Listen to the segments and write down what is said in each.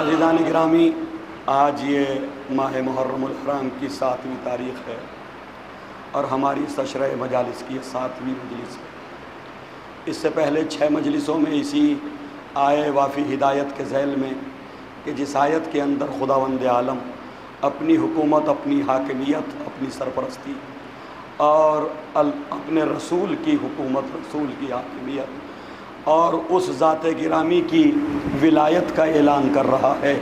عزیزان گرامی، آج یہ ماہ محرم الحرام کی 7ویں تاریخ ہے اور ہماری سشرہ مجالس کی 7ویں مجلس ہے۔ اس سے پہلے 6 مجلسوں میں اسی آئے وافی ہدایت کے ذیل میں کہ جس آیت کے اندر خداوند عالم اپنی حکومت، اپنی حاکمیت، اپنی سرپرستی اور اپنے رسول کی حکومت، رسول کی حاکمیت اور اس ذات گرامی کی ولایت کا اعلان کر رہا ہے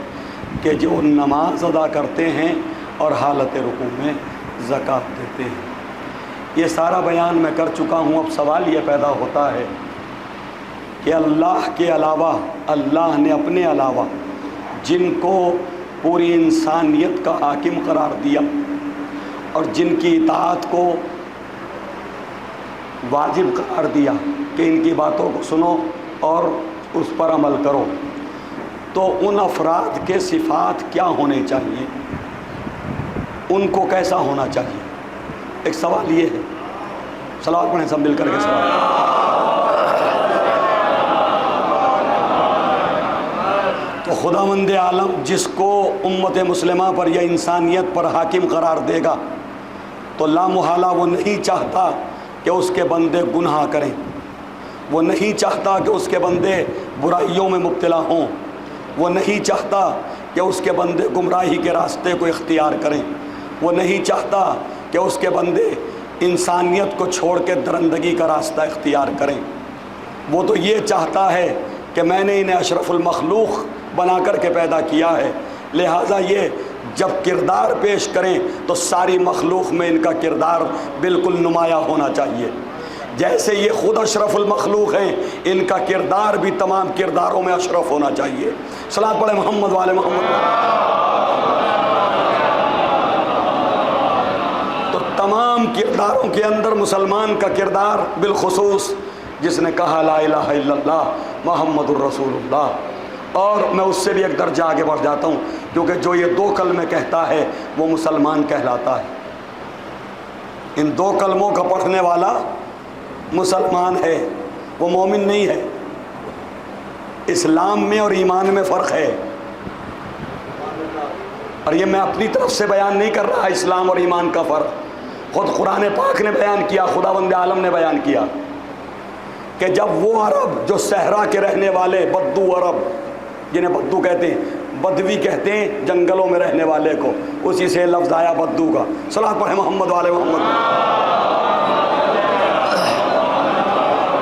کہ جو نماز ادا کرتے ہیں اور حالت رکوع میں زکوٰۃ دیتے ہیں۔ یہ سارا بیان میں کر چکا ہوں۔ اب سوال یہ پیدا ہوتا ہے کہ اللہ کے علاوہ، اللہ نے اپنے علاوہ جن کو پوری انسانیت کا حاکم قرار دیا اور جن کی اطاعت کو واجب قرار دیا کہ ان کی باتوں کو سنو اور اس پر عمل کرو، تو ان افراد کے صفات کیا ہونے چاہیے، ان کو کیسا ہونا چاہیے؟ ایک سوال یہ ہے۔ صلوات پڑھیں سب مل کر کے صلوات۔ تو خداوند عالم جس کو امت مسلمہ پر یا انسانیت پر حاکم قرار دے گا تو لا محالہ وہ نہیں چاہتا کہ اس کے بندے گناہ کریں، وہ نہیں چاہتا کہ اس کے بندے برائیوں میں مبتلا ہوں، وہ نہیں چاہتا کہ اس کے بندے گمراہی کے راستے کو اختیار کریں، وہ نہیں چاہتا کہ اس کے بندے انسانیت کو چھوڑ کے درندگی کا راستہ اختیار کریں۔ وہ تو یہ چاہتا ہے کہ میں نے انہیں اشرف المخلوق بنا کر کے پیدا کیا ہے، لہٰذا یہ جب کردار پیش کریں تو ساری مخلوق میں ان کا کردار بالکل نمایاں ہونا چاہیے۔ جیسے یہ خود اشرف المخلوق ہیں، ان کا کردار بھی تمام کرداروں میں اشرف ہونا چاہیے۔ صلوات پڑھیں محمد والے محمد۔ تو تمام کرداروں کے اندر مسلمان کا کردار بالخصوص جس نے کہا لا الہ الا اللہ محمد الرسول اللہ، اور میں اس سے بھی ایک درجہ آگے بڑھ جاتا ہوں کیونکہ جو یہ 2 کلمے کہتا ہے وہ مسلمان کہلاتا ہے۔ ان 2 کلموں کا پڑھنے والا مسلمان ہے، وہ مومن نہیں ہے۔ اسلام میں اور ایمان میں فرق ہے، اور یہ میں اپنی طرف سے بیان نہیں کر رہا۔ اسلام اور ایمان کا فرق خود قرآن پاک نے بیان کیا، خداوند عالم نے بیان کیا کہ جب وہ عرب جو صحرا کے رہنے والے بدو عرب، جنہیں بدو کہتے ہیں، بدوی کہتے ہیں جنگلوں میں رہنے والے کو، اسی سے لفظ آیا بدو کا۔ صلوات پڑھیں محمد والے محمد۔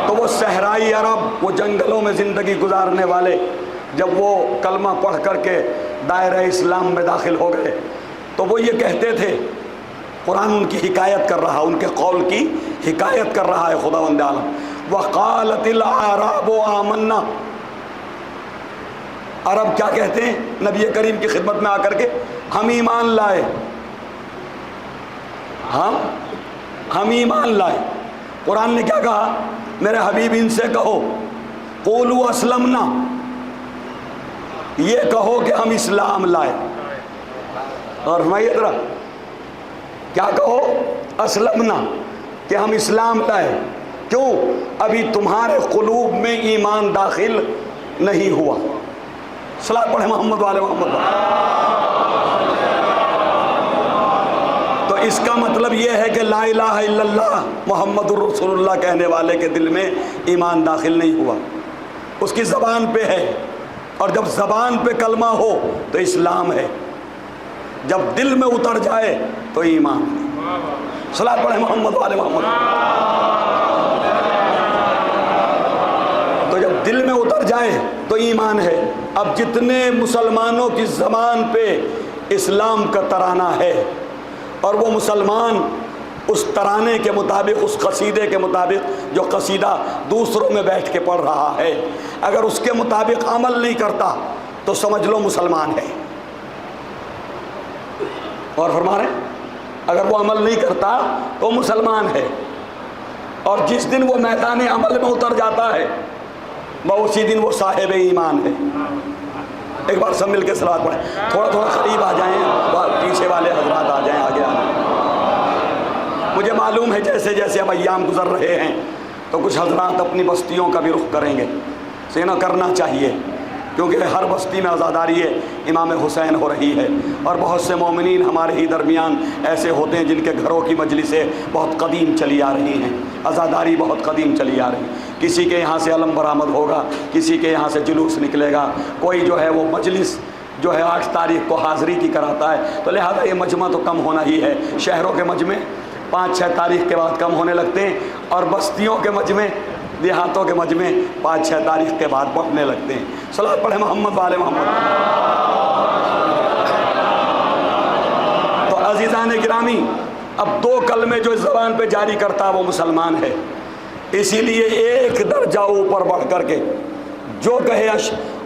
تو وہ صحرائی عرب، وہ جنگلوں میں زندگی گزارنے والے، جب وہ کلمہ پڑھ کر کے دائرہ اسلام میں داخل ہو گئے تو وہ یہ کہتے تھے، قرآن ان کی حکایت کر رہا، ان کے قول کی حکایت کر رہا ہے خداوند عالم۔ وقالت الاعراب آمنا، عرب کیا کہتے ہیں نبی کریم کی خدمت میں آ کر کے؟ ہم ایمان لائے، ہم ایمان لائے۔ قرآن نے کیا کہا؟ میرے حبیب ان سے کہو قولوا اسلمنا، یہ کہو کہ ہم اسلام لائے۔ اور فرمائیے ذرا کیا کہو؟ اسلمنا، کہ ہم اسلام لائے۔ کیوں؟ ابھی تمہارے قلوب میں ایمان داخل نہیں ہوا۔ صلوات پڑھیں محمد والے محمد۔ تو اس کا مطلب یہ ہے کہ لا الہ الا اللہ محمد الرسول اللہ کہنے والے کے دل میں ایمان داخل نہیں ہوا، اس کی زبان پہ ہے، اور جب زبان پہ کلمہ ہو تو اسلام ہے، جب دل میں اتر جائے تو ایمان ہے۔ صلوات پڑھیں محمد والے محمد۔ تو جب دل میں اتر جائے تو ایمان ہے۔ اب جتنے مسلمانوں کی زبان پہ اسلام کا ترانہ ہے اور وہ مسلمان اس ترانے کے مطابق، اس قصیدے کے مطابق جو قصیدہ دوسروں میں بیٹھ کے پڑھ رہا ہے، اگر اس کے مطابق عمل نہیں کرتا تو سمجھ لو مسلمان ہے۔ اور فرما رہے ہیں اگر وہ عمل نہیں کرتا تو مسلمان ہے، اور جس دن وہ میدان عمل میں اتر جاتا ہے اسی دن وہ صاحب ایمان ہے۔ ایک بار سب مل کے صلوات پڑھیں، تھوڑا تھوڑا قریب آ جائیں، پیچھے والے حضرات آ جائیں، آگے آ جائیں۔ مجھے معلوم ہے جیسے جیسے اب ایام گزر رہے ہیں تو کچھ حضرات اپنی بستیوں کا بھی رخ کریں گے، سینا کرنا چاہیے، کیونکہ ہر بستی میں عزاداری امام حسین ہو رہی ہے، اور بہت سے مومنین ہمارے ہی درمیان ایسے ہوتے ہیں جن کے گھروں کی مجلسیں بہت قدیم چلی آ رہی ہیں، عزاداری بہت قدیم چلی آ رہی ہے۔ کسی کے یہاں سے علم برآمد ہوگا، کسی کے یہاں سے جلوس نکلے گا، کوئی جو ہے وہ مجلس جو ہے 8 تاریخ کو حاضری کی کراتا ہے، تو لہٰذا یہ مجمع تو کم ہونا ہی ہے۔ شہروں کے مجمع 5-6 تاریخ کے بعد کم ہونے لگتے ہیں، اور بستیوں کے مجمع، دیہاتوں کے مجمع 5-6 تاریخ کے بعد بڑھنے لگتے ہیں۔ صلوات پڑھیں محمد والے محمد۔ تو عزیزان گرامی، اب 2 کلمے جو اس زبان پہ جاری کرتا ہے وہ مسلمان ہے، اسی لیے ایک درجہ اوپر بڑھ کر کے جو کہے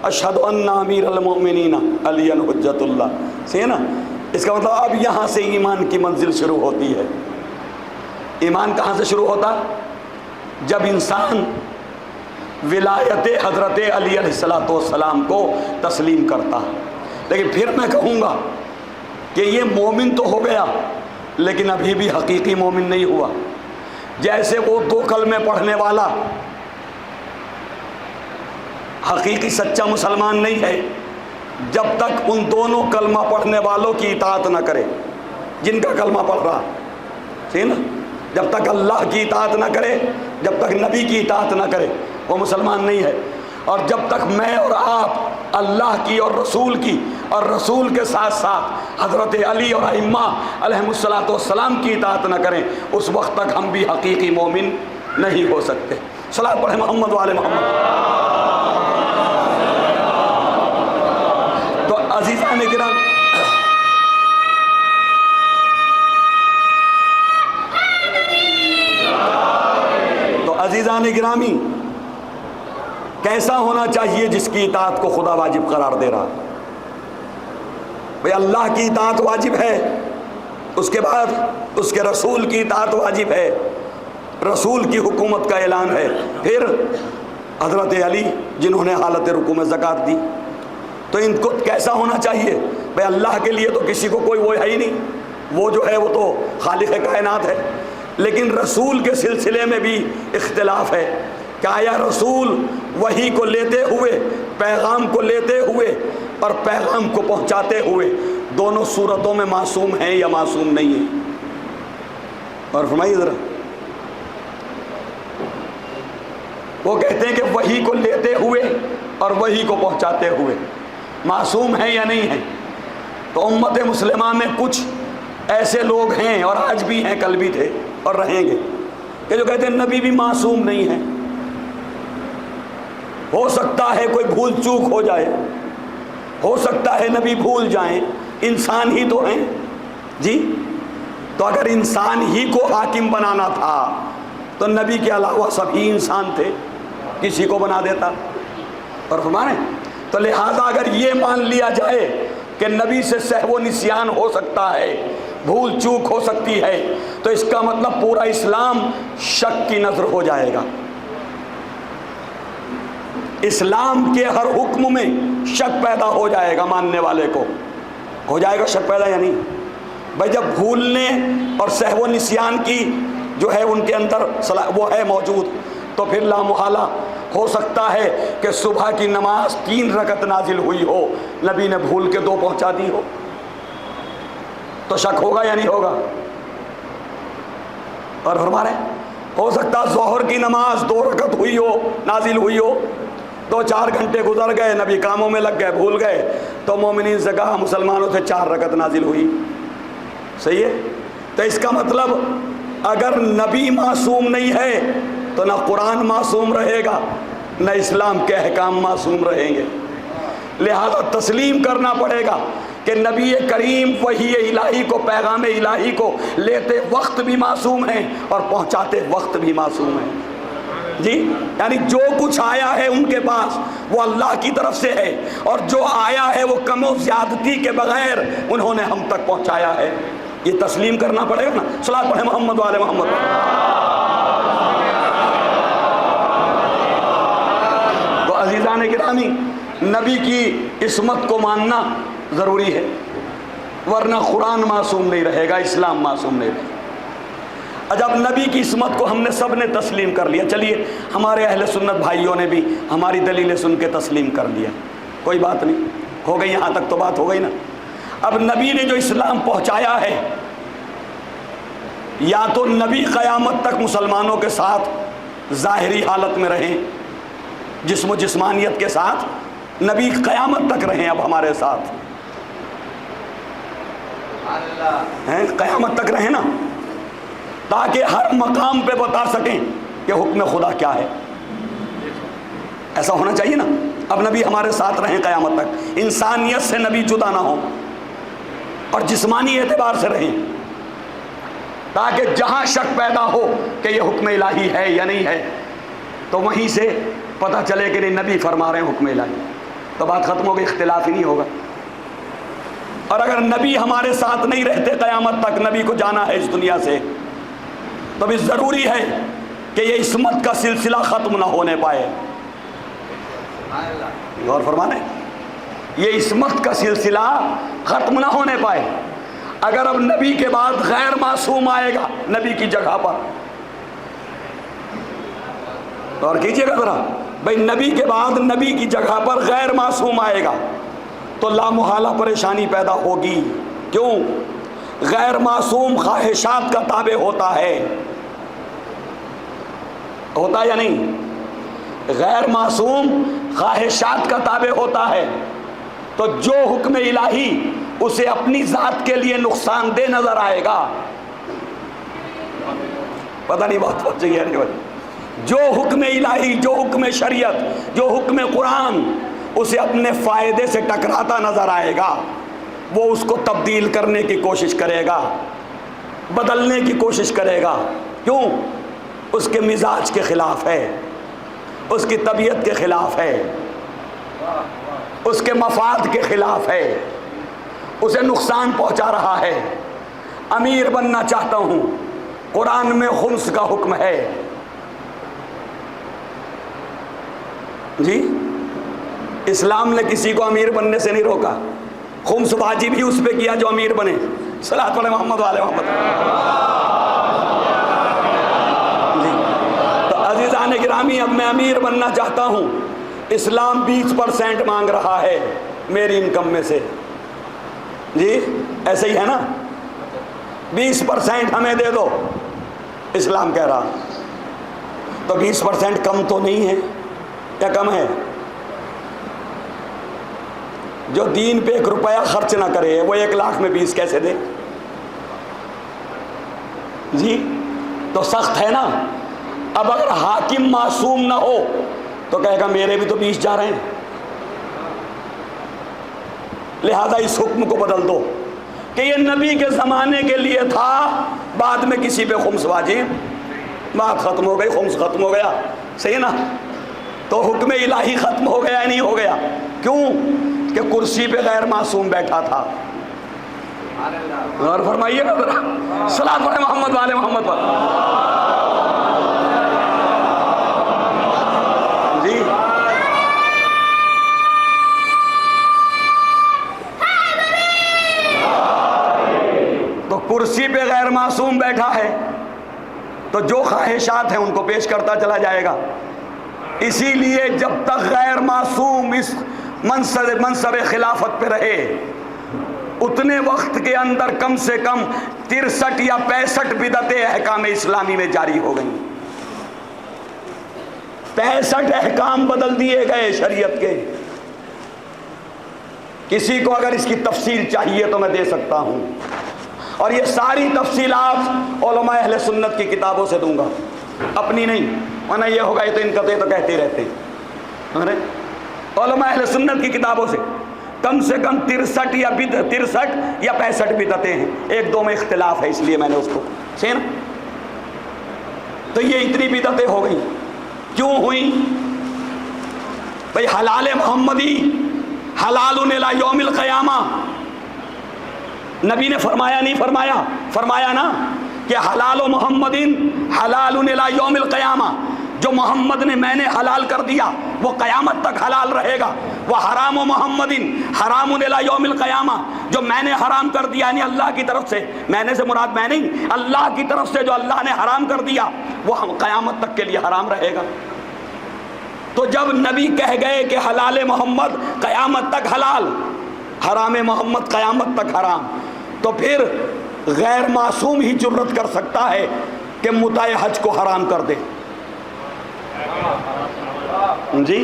اشہد ان امیر المؤمنین علی حجت اللہ، صحیح نا؟ اس کا مطلب اب یہاں سے ایمان کی منزل شروع ہوتی ہے۔ ایمان کہاں سے شروع ہوتا؟ جب انسان ولایت حضرت علی علیہ السلام کو تسلیم کرتا۔ لیکن پھر میں کہوں گا کہ یہ مومن تو ہو گیا، لیکن ابھی بھی حقیقی مومن نہیں ہوا۔ جیسے وہ 2 کلمے پڑھنے والا حقیقی سچا مسلمان نہیں ہے جب تک ان دونوں کلمہ پڑھنے والوں کی اطاعت نہ کرے، جن کا کلمہ پڑھ رہا، ٹھیک نا؟ جب تک اللہ کی اطاعت نہ کرے، جب تک نبی کی اطاعت نہ کرے، وہ مسلمان نہیں ہے۔ اور جب تک میں اور آپ اللہ کی اور رسول کی، اور رسول کے ساتھ ساتھ حضرت علی اور ائمہ علیہم السلام کی اطاعت نہ کریں، اس وقت تک ہم بھی حقیقی مومن نہیں ہو سکتے۔ صلوات پڑھیں محمد والے محمد۔ تو عزیزان گرامی، عزیزان گرامی، کیسا ہونا چاہیے جس کی اطاعت کو خدا واجب قرار دے رہا؟ بھئی اللہ کی اطاعت واجب ہے، اس کے بعد اس کے رسول کی اطاعت واجب ہے، رسول کی حکومت کا اعلان ہے، پھر حضرت علی جنہوں نے حالت رکوع میں زکوٰۃ دی، تو ان کو کیسا ہونا چاہیے؟ بھئی اللہ کے لیے تو کسی کو کوئی وہ ہے ہی نہیں، وہ جو ہے وہ تو خالق کائنات ہے۔ لیکن رسول کے سلسلے میں بھی اختلاف ہے کہ آیا رسول وحی کو لیتے ہوئے، پیغام کو لیتے ہوئے اور پیغام کو پہنچاتے ہوئے دونوں صورتوں میں معصوم ہیں یا معصوم نہیں ہیں؟ اور فرمائیے ذرا، وہ کہتے ہیں کہ وحی کو لیتے ہوئے اور وحی کو پہنچاتے ہوئے معصوم ہیں یا نہیں ہیں؟ تو امت مسلمہ میں کچھ ایسے لوگ ہیں، اور آج بھی ہیں، کل بھی تھے اور رہیں گے، کہ جو کہتے ہیں نبی بھی معصوم نہیں ہے، ہو سکتا ہے کوئی بھول چوک ہو جائے، ہو سکتا ہے نبی بھول جائیں، انسان ہی تو ہیں جی۔ تو اگر انسان ہی کو حاکم بنانا تھا تو نبی کے علاوہ سبھی انسان تھے، کسی کو بنا دیتا۔ اور ہمارے تو لہٰذا اگر یہ مان لیا جائے کہ نبی سے سہو و نسیان ہو سکتا ہے، بھول چوک ہو سکتی ہے، تو اس کا مطلب پورا اسلام شک کی نظر ہو جائے گا۔ اسلام کے ہر حکم میں شک پیدا ہو جائے گا، ماننے والے کو ہو جائے گا شک پیدا یا نہیں؟ بھائی جب بھولنے اور سہو و نسیان کی جو ہے ان کے اندر وہ ہے موجود، تو پھر لا محالہ ہو سکتا ہے کہ صبح کی نماز 3 رکعت نازل ہوئی ہو، نبی نے بھول کے 2 پہنچا دی ہو، تو شک ہوگا یا نہیں ہوگا؟ اور ہمارے ہو سکتا ظہر کی نماز 2 رکعت ہوئی ہو، نازل ہوئی ہو، 2-4 گھنٹے گزر گئے، نبی کاموں میں لگ گئے، بھول گئے، تو مومنین سے کہا مسلمانوں سے 4 رکعت نازل ہوئی، صحیح ہے؟ تو اس کا مطلب اگر نبی معصوم نہیں ہے تو نہ قرآن معصوم رہے گا، نہ اسلام کے احکام معصوم رہیں گے۔ لہذا تسلیم کرنا پڑے گا کہ نبی کریم وحی الہی کو، پیغام الہی کو لیتے وقت بھی معصوم ہیں اور پہنچاتے وقت بھی معصوم ہیں جی۔ یعنی جو کچھ آیا ہے ان کے پاس وہ اللہ کی طرف سے ہے، اور جو آیا ہے وہ کم و زیادتی کے بغیر انہوں نے ہم تک پہنچایا ہے۔ یہ تسلیم کرنا پڑے گا نا۔ صلوات پڑھیں محمد والے محمد۔ تو عزیزان گرامی، نبی کی عصمت کو ماننا ضروری ہے، ورنہ قرآن معصوم نہیں رہے گا، اسلام معصوم نہیں رہے گا۔ جب نبی کی عصمت کو ہم نے سب نے تسلیم کر لیا، چلیے ہمارے اہل سنت بھائیوں نے بھی ہماری دلیلیں سن کے تسلیم کر لیا، کوئی بات نہیں، ہو گئی یہاں تک تو بات ہو گئی نا۔ اب نبی نے جو اسلام پہنچایا ہے، یا تو نبی قیامت تک مسلمانوں کے ساتھ ظاہری حالت میں رہیں، جسم و جسمانیت کے ساتھ نبی قیامت تک رہیں اب ہمارے ساتھ، قیامت تک رہیں نا، تاکہ ہر مقام پہ بتا سکیں کہ حکم خدا کیا ہے۔ ایسا ہونا چاہیے نا۔ اب نبی ہمارے ساتھ رہیں قیامت تک، انسانیت سے نبی جدا نہ ہوں اور جسمانی اعتبار سے رہیں، تاکہ جہاں شک پیدا ہو کہ یہ حکم الہی ہے یا نہیں ہے تو وہیں سے پتہ چلے کہ نہیں نبی فرما رہے ہیں حکم الہی، تو بات ختم ہو گئی، اختلاف ہی نہیں ہوگا۔ اور اگر نبی ہمارے ساتھ نہیں رہتے قیامت تک، نبی کو جانا ہے اس دنیا سے، تو بھی ضروری ہے کہ یہ عصمت کا سلسلہ ختم نہ ہونے پائے۔ غور فرمانے، یہ عصمت کا سلسلہ ختم نہ ہونے پائے۔ اگر اب نبی کے بعد غیر معصوم آئے گا نبی کی جگہ پر، اور کیجئے گا ذرا بھائی، نبی کے بعد نبی کی جگہ پر غیر معصوم آئے گا تو لامحالہ پریشانی پیدا ہوگی۔ کیوں؟ غیر معصوم خواہشات کا تابع ہوتا ہے، ہوتا یا نہیں؟ غیر معصوم خواہشات کا تابع ہوتا ہے، تو جو حکم الہی اسے اپنی ذات کے لیے نقصان دہ نظر آئے گا، پتہ نہیں بات پہنچ گئی ہے نہیں بھائی، جو حکم الہی، جو حکم شریعت، جو حکم قرآن اسے اپنے فائدے سے ٹکراتا نظر آئے گا، وہ اس کو تبدیل کرنے کی کوشش کرے گا، بدلنے کی کوشش کرے گا۔ کیوں؟ اس کے مزاج کے خلاف ہے، اس کی طبیعت کے خلاف ہے، اس کے مفاد کے خلاف ہے، اسے نقصان پہنچا رہا ہے۔ امیر بننا چاہتا ہوں، قرآن میں خمس کا حکم ہے، جی اسلام نے کسی کو امیر بننے سے نہیں روکا، خمس واجب ہی اس پہ کیا جو امیر بنے۔ صلاۃ علی محمد والے محمد۔ جی تو عزیزان گرامی، اب میں امیر بننا چاہتا ہوں، اسلام 20% مانگ رہا ہے میری انکم میں سے، جی ایسے ہی ہے نا، 20% ہمیں دے دو، اسلام کہہ رہا، تو 20% کم تو نہیں ہے، کیا کم ہے؟ جو دین پہ 1 روپیہ خرچ نہ کرے وہ 1 لاکھ میں 20 کیسے دے؟ جی تو سخت ہے نا۔ اب اگر حاکم معصوم نہ ہو تو کہے گا میرے بھی تو 20 جا رہے ہیں، لہذا اس حکم کو بدل دو کہ یہ نبی کے زمانے کے لیے تھا، بعد میں کسی پہ خمس واجب، بات ختم ہو گئی، خمس ختم ہو گیا، صحیح نا؟ تو حکم الہی ختم ہو گیا یا نہیں ہو گیا؟ کیوں؟ کہ کرسی پہ غیر معصوم بیٹھا تھا۔ اور فرمائیے نا ذرا، صلاۃ علی محمد والے محمد پر۔ جی تو کرسی پہ غیر معصوم بیٹھا ہے تو جو خواہشات ہیں ان کو پیش کرتا چلا جائے گا۔ اسی لیے جب تک غیر معصوم اس منصب خلافت پہ رہے، اتنے وقت کے اندر کم سے کم 63 یا 65 بدعتیں احکام اسلامی میں جاری ہو گئیں، 65 احکام بدل دیے گئے شریعت کے۔ کسی کو اگر اس کی تفصیل چاہیے تو میں دے سکتا ہوں، اور یہ ساری تفصیلات علماء اہل سنت کی کتابوں سے دوں گا، اپنی نہیں، ورنہ یہ ہوگا یہ تو ان کا تو کہتے رہتے ہیں۔ علماء اہل سنت کی کتابوں سے کم 63 یا 65 بدعتیں ہیں، 1-2 میں اختلاف ہے، اس لیے میں نے اس کو صحیح نا۔ تو یہ اتنی بدعتیں ہو گئی، کیوں ہوئی بھائی؟ حلال محمدی حلال الی یوم القیامہ، نبی نے فرمایا نہیں فرمایا؟ فرمایا نا کہ حلال و محمدین حلال الی یوم القیامہ، جو محمد نے میں نے حلال کر دیا وہ قیامت تک حلال رہے گا۔ وہ حرام و محمدین حرام الی یوم القیامہ، جو میں نے حرام کر دیا، یعنی اللہ کی طرف سے، میں نے سے مراد میں نہیں، اللہ کی طرف سے جو اللہ نے حرام کر دیا وہ قیامت تک کے لیے حرام رہے گا۔ تو جب نبی کہہ گئے کہ حلال محمد قیامت تک حلال، حرام محمد قیامت تک حرام، تو پھر غیر معصوم ہی جرت کر سکتا ہے کہ متع حج کو حرام کر دے۔ جی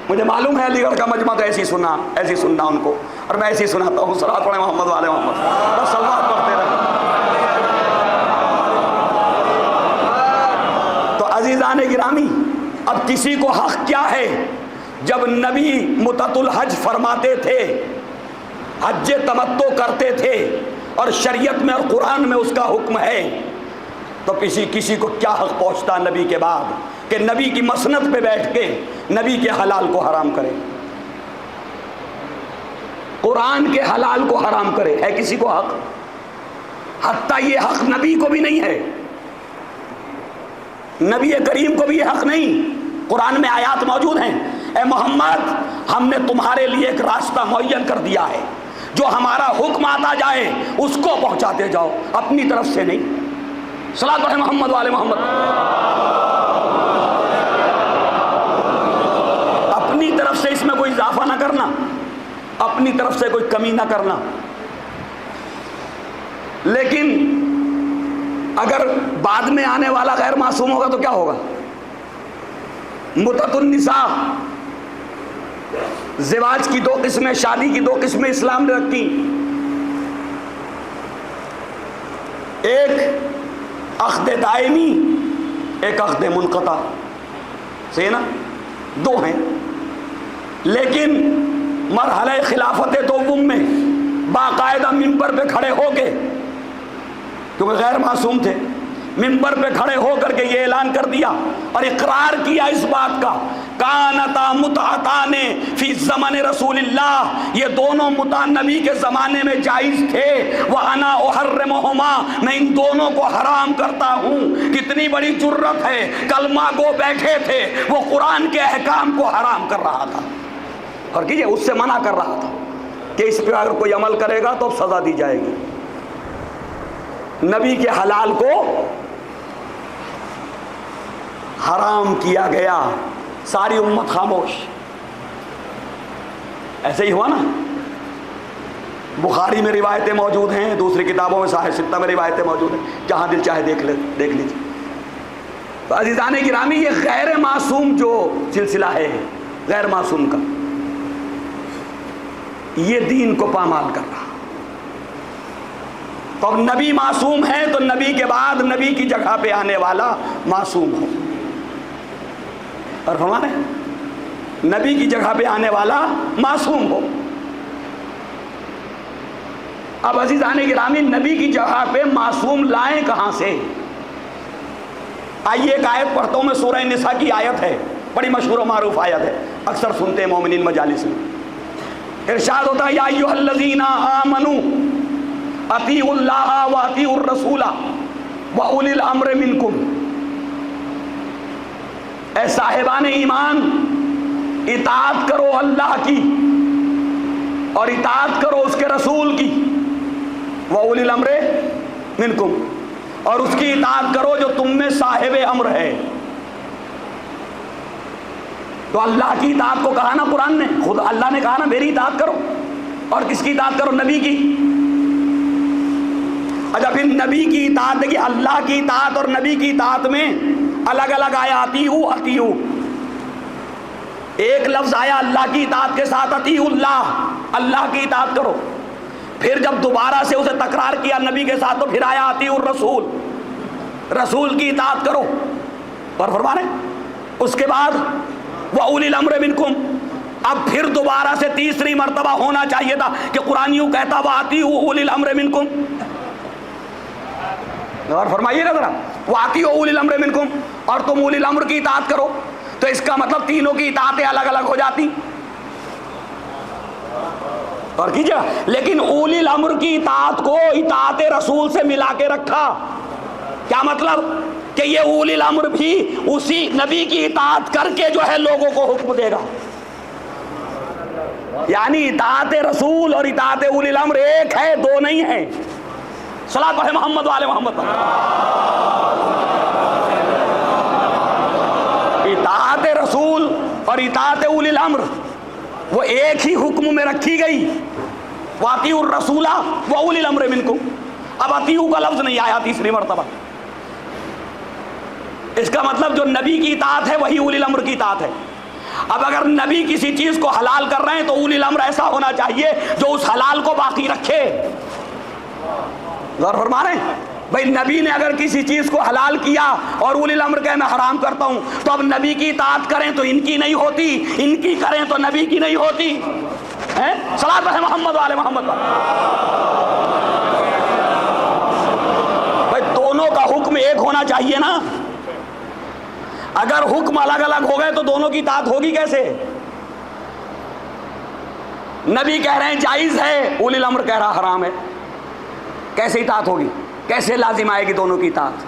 مجھے معلوم ہے علی گڑھ کا مجمع تو ایسی سننا ان کو، اور میں ایسی سناتا ہوں، صلوات پڑھیں محمد والے محمد، بس صلوات پڑھتے رہیں۔ تو عزیزان گرامی، اب کسی کو حق کیا ہے؟ جب نبی متعۃ الحج فرماتے تھے، حج تمتع کرتے تھے، اور شریعت میں اور قرآن میں اس کا حکم ہے، تو کسی کو کیا حق پہنچتا نبی کے بعد کہ نبی کی مسند پہ بیٹھ کے نبی کے حلال کو حرام کرے، قرآن کے حلال کو حرام کرے؟ ہے کسی کو حق؟ حتیٰ یہ حق نبی کو بھی نہیں ہے، نبی کریم کو بھی یہ حق نہیں۔ قرآن میں آیات موجود ہیں، اے محمد ہم نے تمہارے لیے ایک راستہ معین کر دیا ہے، جو ہمارا حکم آتا جائے اس کو پہنچاتے جاؤ، اپنی طرف سے نہیں۔ صلوات پڑھیں محمد والے محمد۔ اپنی طرف سے اس میں کوئی اضافہ نہ کرنا، اپنی طرف سے کوئی کمی نہ کرنا۔ لیکن اگر بعد میں آنے والا غیر معصوم ہوگا تو کیا ہوگا؟ متعۃ النساء، زواج کی دو قسمیں، شادی کی دو قسمیں اسلام نے رکھی، ایک عقد دائمی، ایک عقد منقطع، صحیح نا؟ دو ہیں، لیکن مرحلہ خلافت دوم میں باقاعدہ ممبر پہ کھڑے ہو کے، کیونکہ غیر معصوم تھے، ممبر پہ کھڑے ہو کر کے یہ اعلان کر دیا اور اقرار کیا اس بات کا، کانتا متعتان فی زمن رسول اللہ، یہ دونوں متع نبی کے زمانے میں جائز تھے، وانا احرمہما، میں ان دونوں کو حرام کرتا ہوں۔ کتنی بڑی جرت ہے، کلمہ گو بیٹھے تھے، وہ قرآن کے احکام کو حرام کر رہا تھا، اور کیجئے اس سے منع کر رہا تھا کہ اس پہ اگر کوئی عمل کرے گا تو اب سزا دی جائے گی۔ نبی کے حلال کو حرام کیا گیا، ساری امت خاموش۔ ایسے ہی ہوا نا؟ بخاری میں روایتیں موجود ہیں، دوسری کتابوں میں صحیح ستہ میں روایتیں موجود ہیں، جہاں دل چاہے دیکھ لیجیے۔ تو عزیزان گرامی، یہ غیر معصوم جو سلسلہ ہے غیر معصوم کا، یہ دین کو پامال کر رہا۔ تو اب نبی معصوم ہے تو نبی کے بعد نبی کی جگہ پہ آنے والا معصوم ہو، اور ہمارے نبی کی جگہ پہ آنے والا معصوم ہو۔ اب عزیزان گرامی، نبی کی جگہ پہ معصوم لائیں کہاں سے؟ آئیے ایک آیت پڑھتا ہوں میں، سورہ نساء کی آیت ہے، بڑی مشہور و معروف آیت ہے، اکثر سنتے ہیں مومنین مجالس میں۔ ارشاد ہوتا ہے، یا ایھا الذین آمنوا اطیعوا اللہ واطیعوا الرسول واولی الامر منکم، اے صاحبان ایمان اطاعت کرو اللہ کی اور اطاعت کرو اس کے رسول کی، واولی الامر منکم، اور اس کی اطاعت کرو جو تم میں صاحب امر ہے۔ تو اللہ کی اطاعت کو کہا نا قرآن نے، خود اللہ نے کہا نا میری اطاعت کرو، اور کس کی اطاعت کرو؟ نبی کی۔ اچھا پھر نبی کی اطاعت دیکھیے، اللہ کی اطاعت اور نبی کی اطاعت میں الگ الگ آیا، اطیعوا، ایک لفظ آیا اللہ کی اطاعت کے ساتھ، اطیعوا اللہ، اللہ کی اطاعت کرو۔ پھر جب دوبارہ سے اسے تکرار کیا نبی کے ساتھ تو پھر آیا اطیعوا الرسول، رسول کی اطاعت کرو، اور فرمانے اس کے بعد وَأُولِي الْأَمْرِ مِنْكُمْ، اب پھر دوبارہ سے تیسری مرتبہ ہونا چاہیے تھا کہ قرآن یوں کہتا وَأَطِیعُوا أُولِي الْأَمْرِ مِنْكُمْ، اور فرمائیے گا ذرا وَأَطِیعُوا أُولِي الْأَمْرِ مِنْكُمْ، اور تم اولی الامر کی اطاعت کرو، تو اس کا مطلب تینوں کی اطاعتیں الگ الگ ہو جاتی، اور کیجیے گا۔ لیکن اولی الامر کی اطاعت کو اطاعت رسول سے ملا کے رکھا، کیا مطلب؟ کہ یہ اولی الامر بھی اسی نبی کی اطاعت کر کے جو ہے لوگوں کو حکم دے گا، یعنی اطاعت رسول اور اطاعت اولی الامر ایک ہے، دو نہیں ہے۔ صلاۃ پڑھیں محمد والے محمد پر۔ اطاعت الرسول اور اطاعت اولی الامر وہ ایک ہی حکم میں رکھی گئی، واطیعوا الرسول واولی الامر منکم. اب اطیعوا کا لفظ نہیں آیا تیسری مرتبہ. اس کا مطلب جو نبی کی اطاعت ہے وہی اولی الامر کی اطاعت ہے. اب اگر نبی کسی چیز کو حلال کر رہے ہیں تو اولی الامر ایسا ہونا چاہیے جو اس حلال کو باقی رکھے. غور فرما رہے ہیں بھائی؟ نبی نے اگر کسی چیز کو حلال کیا اور اولی الامر کہے میں حرام کرتا ہوں، تو اب نبی کی اطاعت کریں تو ان کی نہیں ہوتی، ان کی کریں تو نبی کی نہیں ہوتی. صلاۃ ہے محمد والے محمد پر. بھائی دونوں کا حکم ایک ہونا چاہیے نا. اگر حکم الگ الگ ہو گئے تو دونوں کی اطاعت ہوگی کیسے؟ نبی کہہ رہے ہیں جائز ہے، اولی الامر کہہ رہا حرام ہے. کیسے اطاعت ہوگی؟ کیسے لازم آئے گی دونوں کی اطاعت؟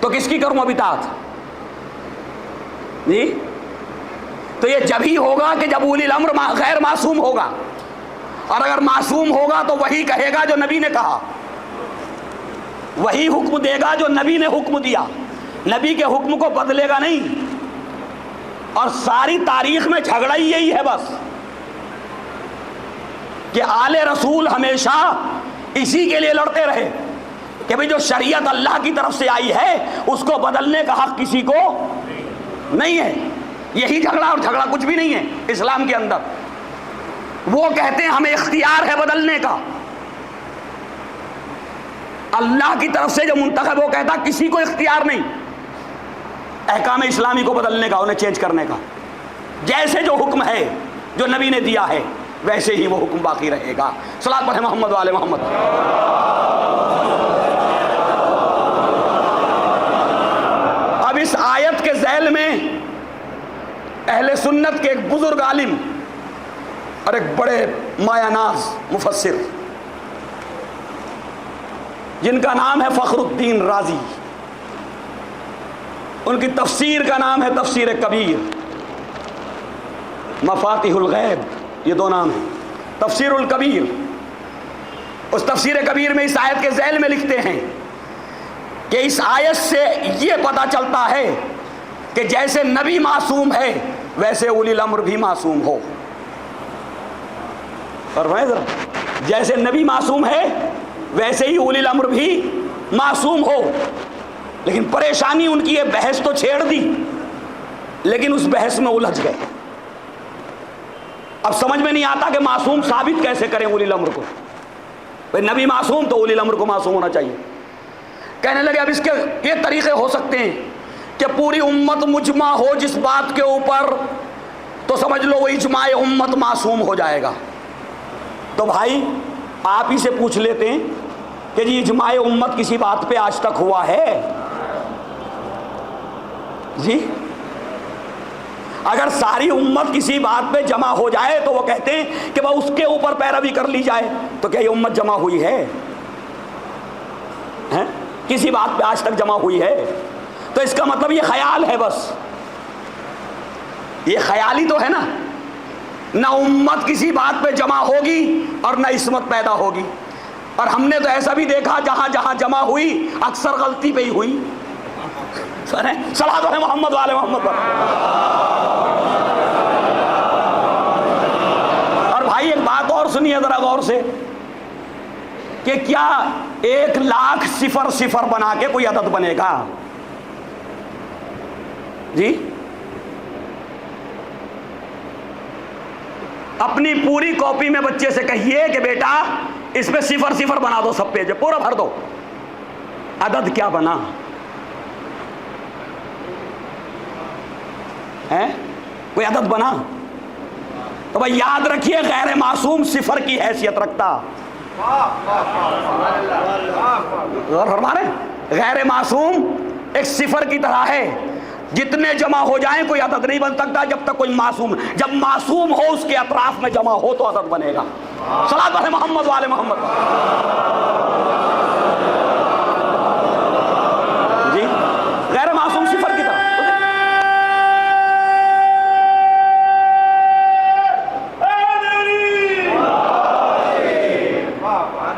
تو کس کی کروں اب اطاعت؟ جی تو یہ جب ہی ہوگا کہ جب اولی الامر غیر معصوم ہوگا، اور اگر معصوم ہوگا تو وہی کہے گا جو نبی نے کہا، وہی حکم دے گا جو نبی نے حکم دیا، نبی کے حکم کو بدلے گا نہیں. اور ساری تاریخ میں جھگڑا ہی یہی ہے بس کہ آل رسول ہمیشہ اسی کے لیے لڑتے رہے کہ بھئی جو شریعت اللہ کی طرف سے آئی ہے اس کو بدلنے کا حق کسی کو نہیں ہے. یہی جھگڑا، اور جھگڑا کچھ بھی نہیں ہے اسلام کے اندر. وہ کہتے ہیں ہمیں اختیار ہے بدلنے کا. اللہ کی طرف سے جو منتخب وہ کہتا کسی کو اختیار نہیں احکام اسلامی کو بدلنے کا، انہیں چینج کرنے کا. جیسے جو حکم ہے جو نبی نے دیا ہے ویسے ہی وہ حکم باقی رہے گا. صلاۃ پڑھیں محمد والے محمد. اب اس آیت کے ذیل میں اہل سنت کے ایک بزرگ عالم اور ایک بڑے مایہ ناز مفسر جن کا نام ہے فخر الدین رازی، ان کی تفسیر کا نام ہے تفسیر کبیر، مفاتیح الغیب، یہ دو نام ہیں. تفسیر الکبیر، اس تفسیر کبیر میں اس آیت کے ذیل میں لکھتے ہیں کہ اس آیت سے یہ پتہ چلتا ہے کہ جیسے نبی معصوم ہے ویسے اولی الامر بھی معصوم ہو. فرمائیں ذرا، جیسے نبی معصوم ہے ویسے ہی اولی الامر بھی معصوم ہو. لیکن پریشانی ان کی یہ بحث تو چھیڑ دی لیکن اس بحث میں الجھ گئے. اب سمجھ میں نہیں آتا کہ معصوم ثابت کیسے کریں اولی الامر کو. بھئی نبی معصوم تو اولی الامر کو معصوم ہونا چاہیے. کہنے لگے اب اس کے یہ طریقے ہو سکتے ہیں کہ پوری امت مجمع ہو جس بات کے اوپر تو سمجھ لو وہ اجماع امت معصوم ہو جائے گا. تو بھائی آپ ہی سے پوچھ لیتے ہیں کہ جی اجماع امت کسی بات پہ آج تک ہوا ہے؟ جی اگر ساری امت کسی بات پہ جمع ہو جائے تو وہ کہتے ہیں کہ وہ اس کے اوپر پیروی کر لی جائے. تو کیا یہ امت جمع ہوئی ہے؟ کسی بات پہ آج تک جمع ہوئی ہے؟ تو اس کا مطلب یہ خیال ہے، بس یہ خیال ہی تو ہے نا. نہ امت کسی بات پہ جمع ہوگی اور نہ عصمت پیدا ہوگی. اور ہم نے تو ایسا بھی دیکھا جہاں جہاں جمع ہوئی اکثر غلطی پہ ہی ہوئی. صلاۃ ہے محمد والے محمد پر. اور بھائی ایک بات اور سنیے ذرا غور سے کہ کیا 1,00,000 صفر صفر بنا کے کوئی عدد بنے گا؟ جی اپنی پوری کاپی میں بچے سے کہیے کہ بیٹا اس پہ صفر صفر بنا دو، سب پیج پورا بھر دو. عدد کیا بنا ہے؟ کوئی عدد بنا؟ تو بھائی یاد رکھیے غیر معصوم صفر کی حیثیت رکھتا. غور فرما رہے ہیں؟ غیر معصوم ایک صفر کی طرح ہے، جتنے جمع ہو جائیں کوئی عدد نہیں بن سکتا جب تک کوئی معصوم، جب معصوم ہو اس کے اطراف میں جمع ہو تو عدد بنے گا. صلاۃ ہے محمد والے محمد. جی غیر معصوم صفر کی طرح.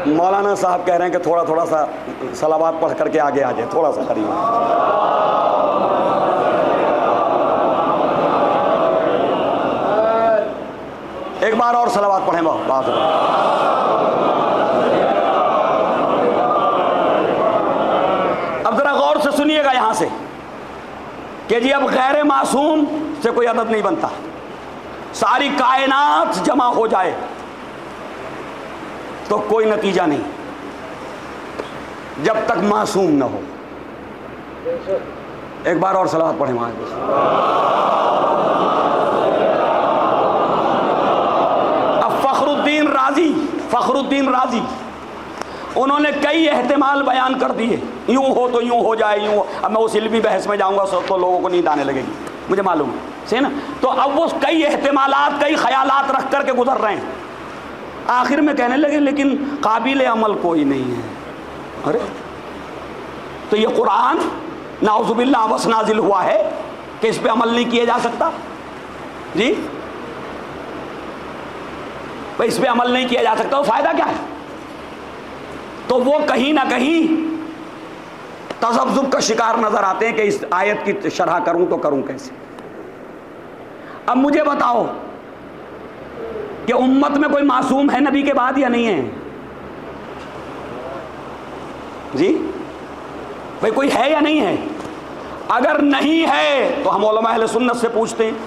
مولانا صاحب کہہ رہے ہیں کہ تھوڑا سا صلوات پڑھ کر کے آگے آ جائے، تھوڑا سا قریب. ایک بار اور صلوات پڑھیں بات. اب ذرا غور سے سنیے گا یہاں سے کہ جی اب غیر معصوم سے کوئی عدد نہیں بنتا. ساری کائنات جمع ہو جائے تو کوئی نتیجہ نہیں جب تک معصوم نہ ہو. ایک بار اور صلوات پڑھیں وہاں. اب فخر الدین رازی انہوں نے کئی احتمال بیان کر دیے، یوں ہو تو یوں ہو جائے، یوں. اب میں اس علمی بحث میں جاؤں گا تو لوگوں کو نیند آنے لگے گی، مجھے معلوم ہے صحیح نا. تو اب وہ کئی احتمالات، کئی خیالات رکھ کر کے گزر رہے ہیں. آخر میں کہنے لگے لیکن قابل عمل کوئی نہیں ہے. ارے تو یہ قرآن نعوذ باللہ بس نازل ہوا ہے کہ اس پہ عمل نہیں کیا جا سکتا؟ جی بھائی اس پہ عمل نہیں کیا جا سکتا، وہ فائدہ کیا ہے؟ تو وہ کہیں نہ کہیں تذبذب کا شکار نظر آتے ہیں کہ اس آیت کی شرح کروں تو کروں کیسے. اب مجھے بتاؤ کہ امت میں کوئی معصوم ہے نبی کے بعد یا نہیں ہے؟ جی بھائی کوئی ہے یا نہیں ہے؟ اگر نہیں ہے تو ہم علماء اہل سنت سے پوچھتے ہیں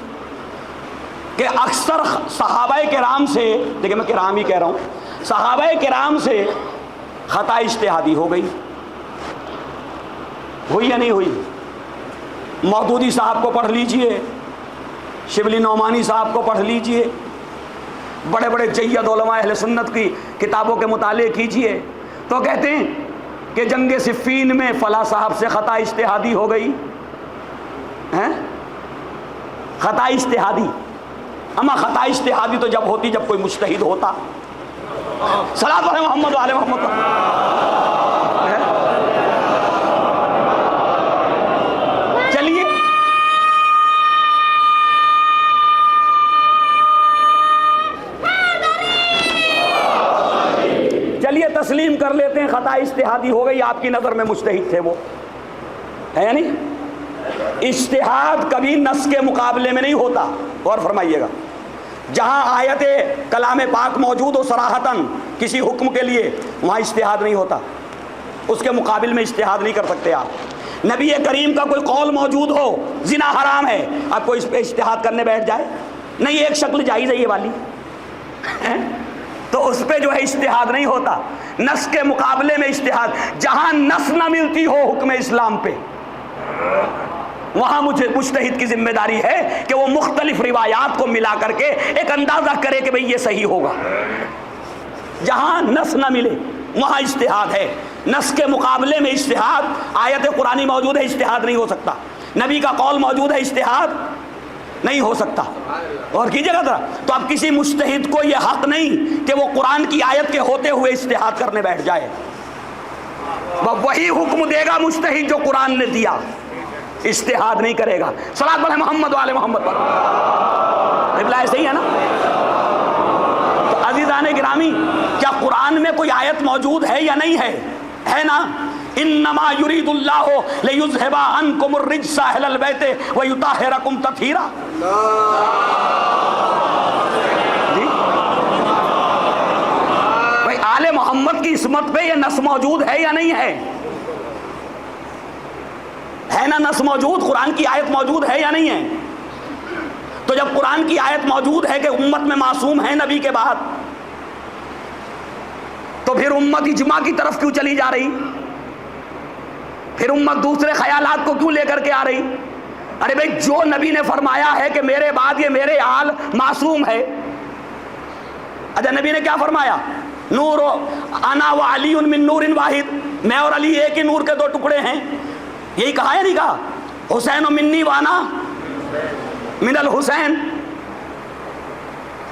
کہ اکثر صحابہ کرام سے، دیکھیں میں کرام ہی کہہ رہا ہوں، صحابہ کرام سے خطا اجتہادی ہو گئی، ہوئی یا نہیں ہوئی؟ مودودی صاحب کو پڑھ لیجئے، شبلی نعمانی صاحب کو پڑھ لیجئے، بڑے بڑے جید علماء اہل سنت کی کتابوں کے مطالعے کیجئے تو کہتے ہیں کہ جنگ صفین میں فلاں صاحب سے خطا اجتہادی ہو گئی. خطا اجتہادی، اما خطا اجتہادی تو جب ہوتی جب کوئی مجتہد ہوتا. صلاۃ علی محمد وعلی محمد. چلیے تسلیم کر لیتے ہیں خطا اجتہادی ہو گئی، آپ کی نظر میں مجتہد تھے، وہ ہے یا نہیں؟ اجتہاد کبھی نص کے مقابلے میں نہیں ہوتا. غور فرمائیے گا، جہاں آیت کلام پاک موجود ہو صراحتاً کسی حکم کے لیے، وہاں اجتہاد نہیں ہوتا، اس کے مقابل میں اجتہاد نہیں کر سکتے آپ. نبی کریم کا کوئی قول موجود ہو زنا حرام ہے، آپ کو اس پہ اجتہاد کرنے بیٹھ جائے، نہیں ایک شکل جائز ہے یہ والی، تو اس پہ جو ہے اجتہاد نہیں ہوتا. نص کے مقابلے میں اجتہاد، جہاں نص نہ ملتی ہو حکم اسلام پہ، وہاں مجھے مجتہد کی ذمہ داری ہے کہ وہ مختلف روایات کو ملا کر کے ایک اندازہ کرے کہ بھئی یہ صحیح ہوگا. جہاں نص نہ ملے وہاں اجتہاد ہے، نص کے مقابلے میں اجتہاد. آیت قرآنی موجود ہے، اجتہاد نہیں ہو سکتا. نبی کا قول موجود ہے، اجتہاد نہیں ہو سکتا. اور کیجیے گا ذرا، تو اب کسی مجتہد کو یہ حق نہیں کہ وہ قرآن کی آیت کے ہوتے ہوئے اجتہاد کرنے بیٹھ جائے. وہی حکم دے گا مجتہد جو قرآن نے دیا، اجتہاد نہیں کرے گا. صلاۃ علی محمد وعلی محمد پر رپلائی صحیح ہے نا؟ تو عزیزان گرامی، کیا قرآن میں کوئی آیت موجود ہے یا نہیں ہے؟ ہے نا. انما یرید اللہ لیذھب عنکم الرجس اہل البیت ویطہرکم تطہیرا. جی بھائی آل محمد کی عصمت پہ یہ نص موجود ہے یا نہیں ہے؟ ہے نا نص موجود؟ قرآن کی آیت موجود ہے یا نہیں ہے؟ تو جب قرآن کی آیت موجود ہے کہ امت میں معصوم ہے نبی کے بعد، تو پھر امت اجماع کی طرف کیوں چلی جا رہی؟ پھر امت دوسرے خیالات کو کیوں لے کر کے آ رہی؟ ارے بھائی جو نبی نے فرمایا ہے کہ میرے بعد یہ میرے آل معصوم ہے، اچھا نبی نے کیا فرمایا؟ نور انا و علی من نور واحد، میں اور علی ایک ہی نور کے دو ٹکڑے ہیں. یہی کہا ہے نہیں کہا؟ حسین منی وانا من الحسین،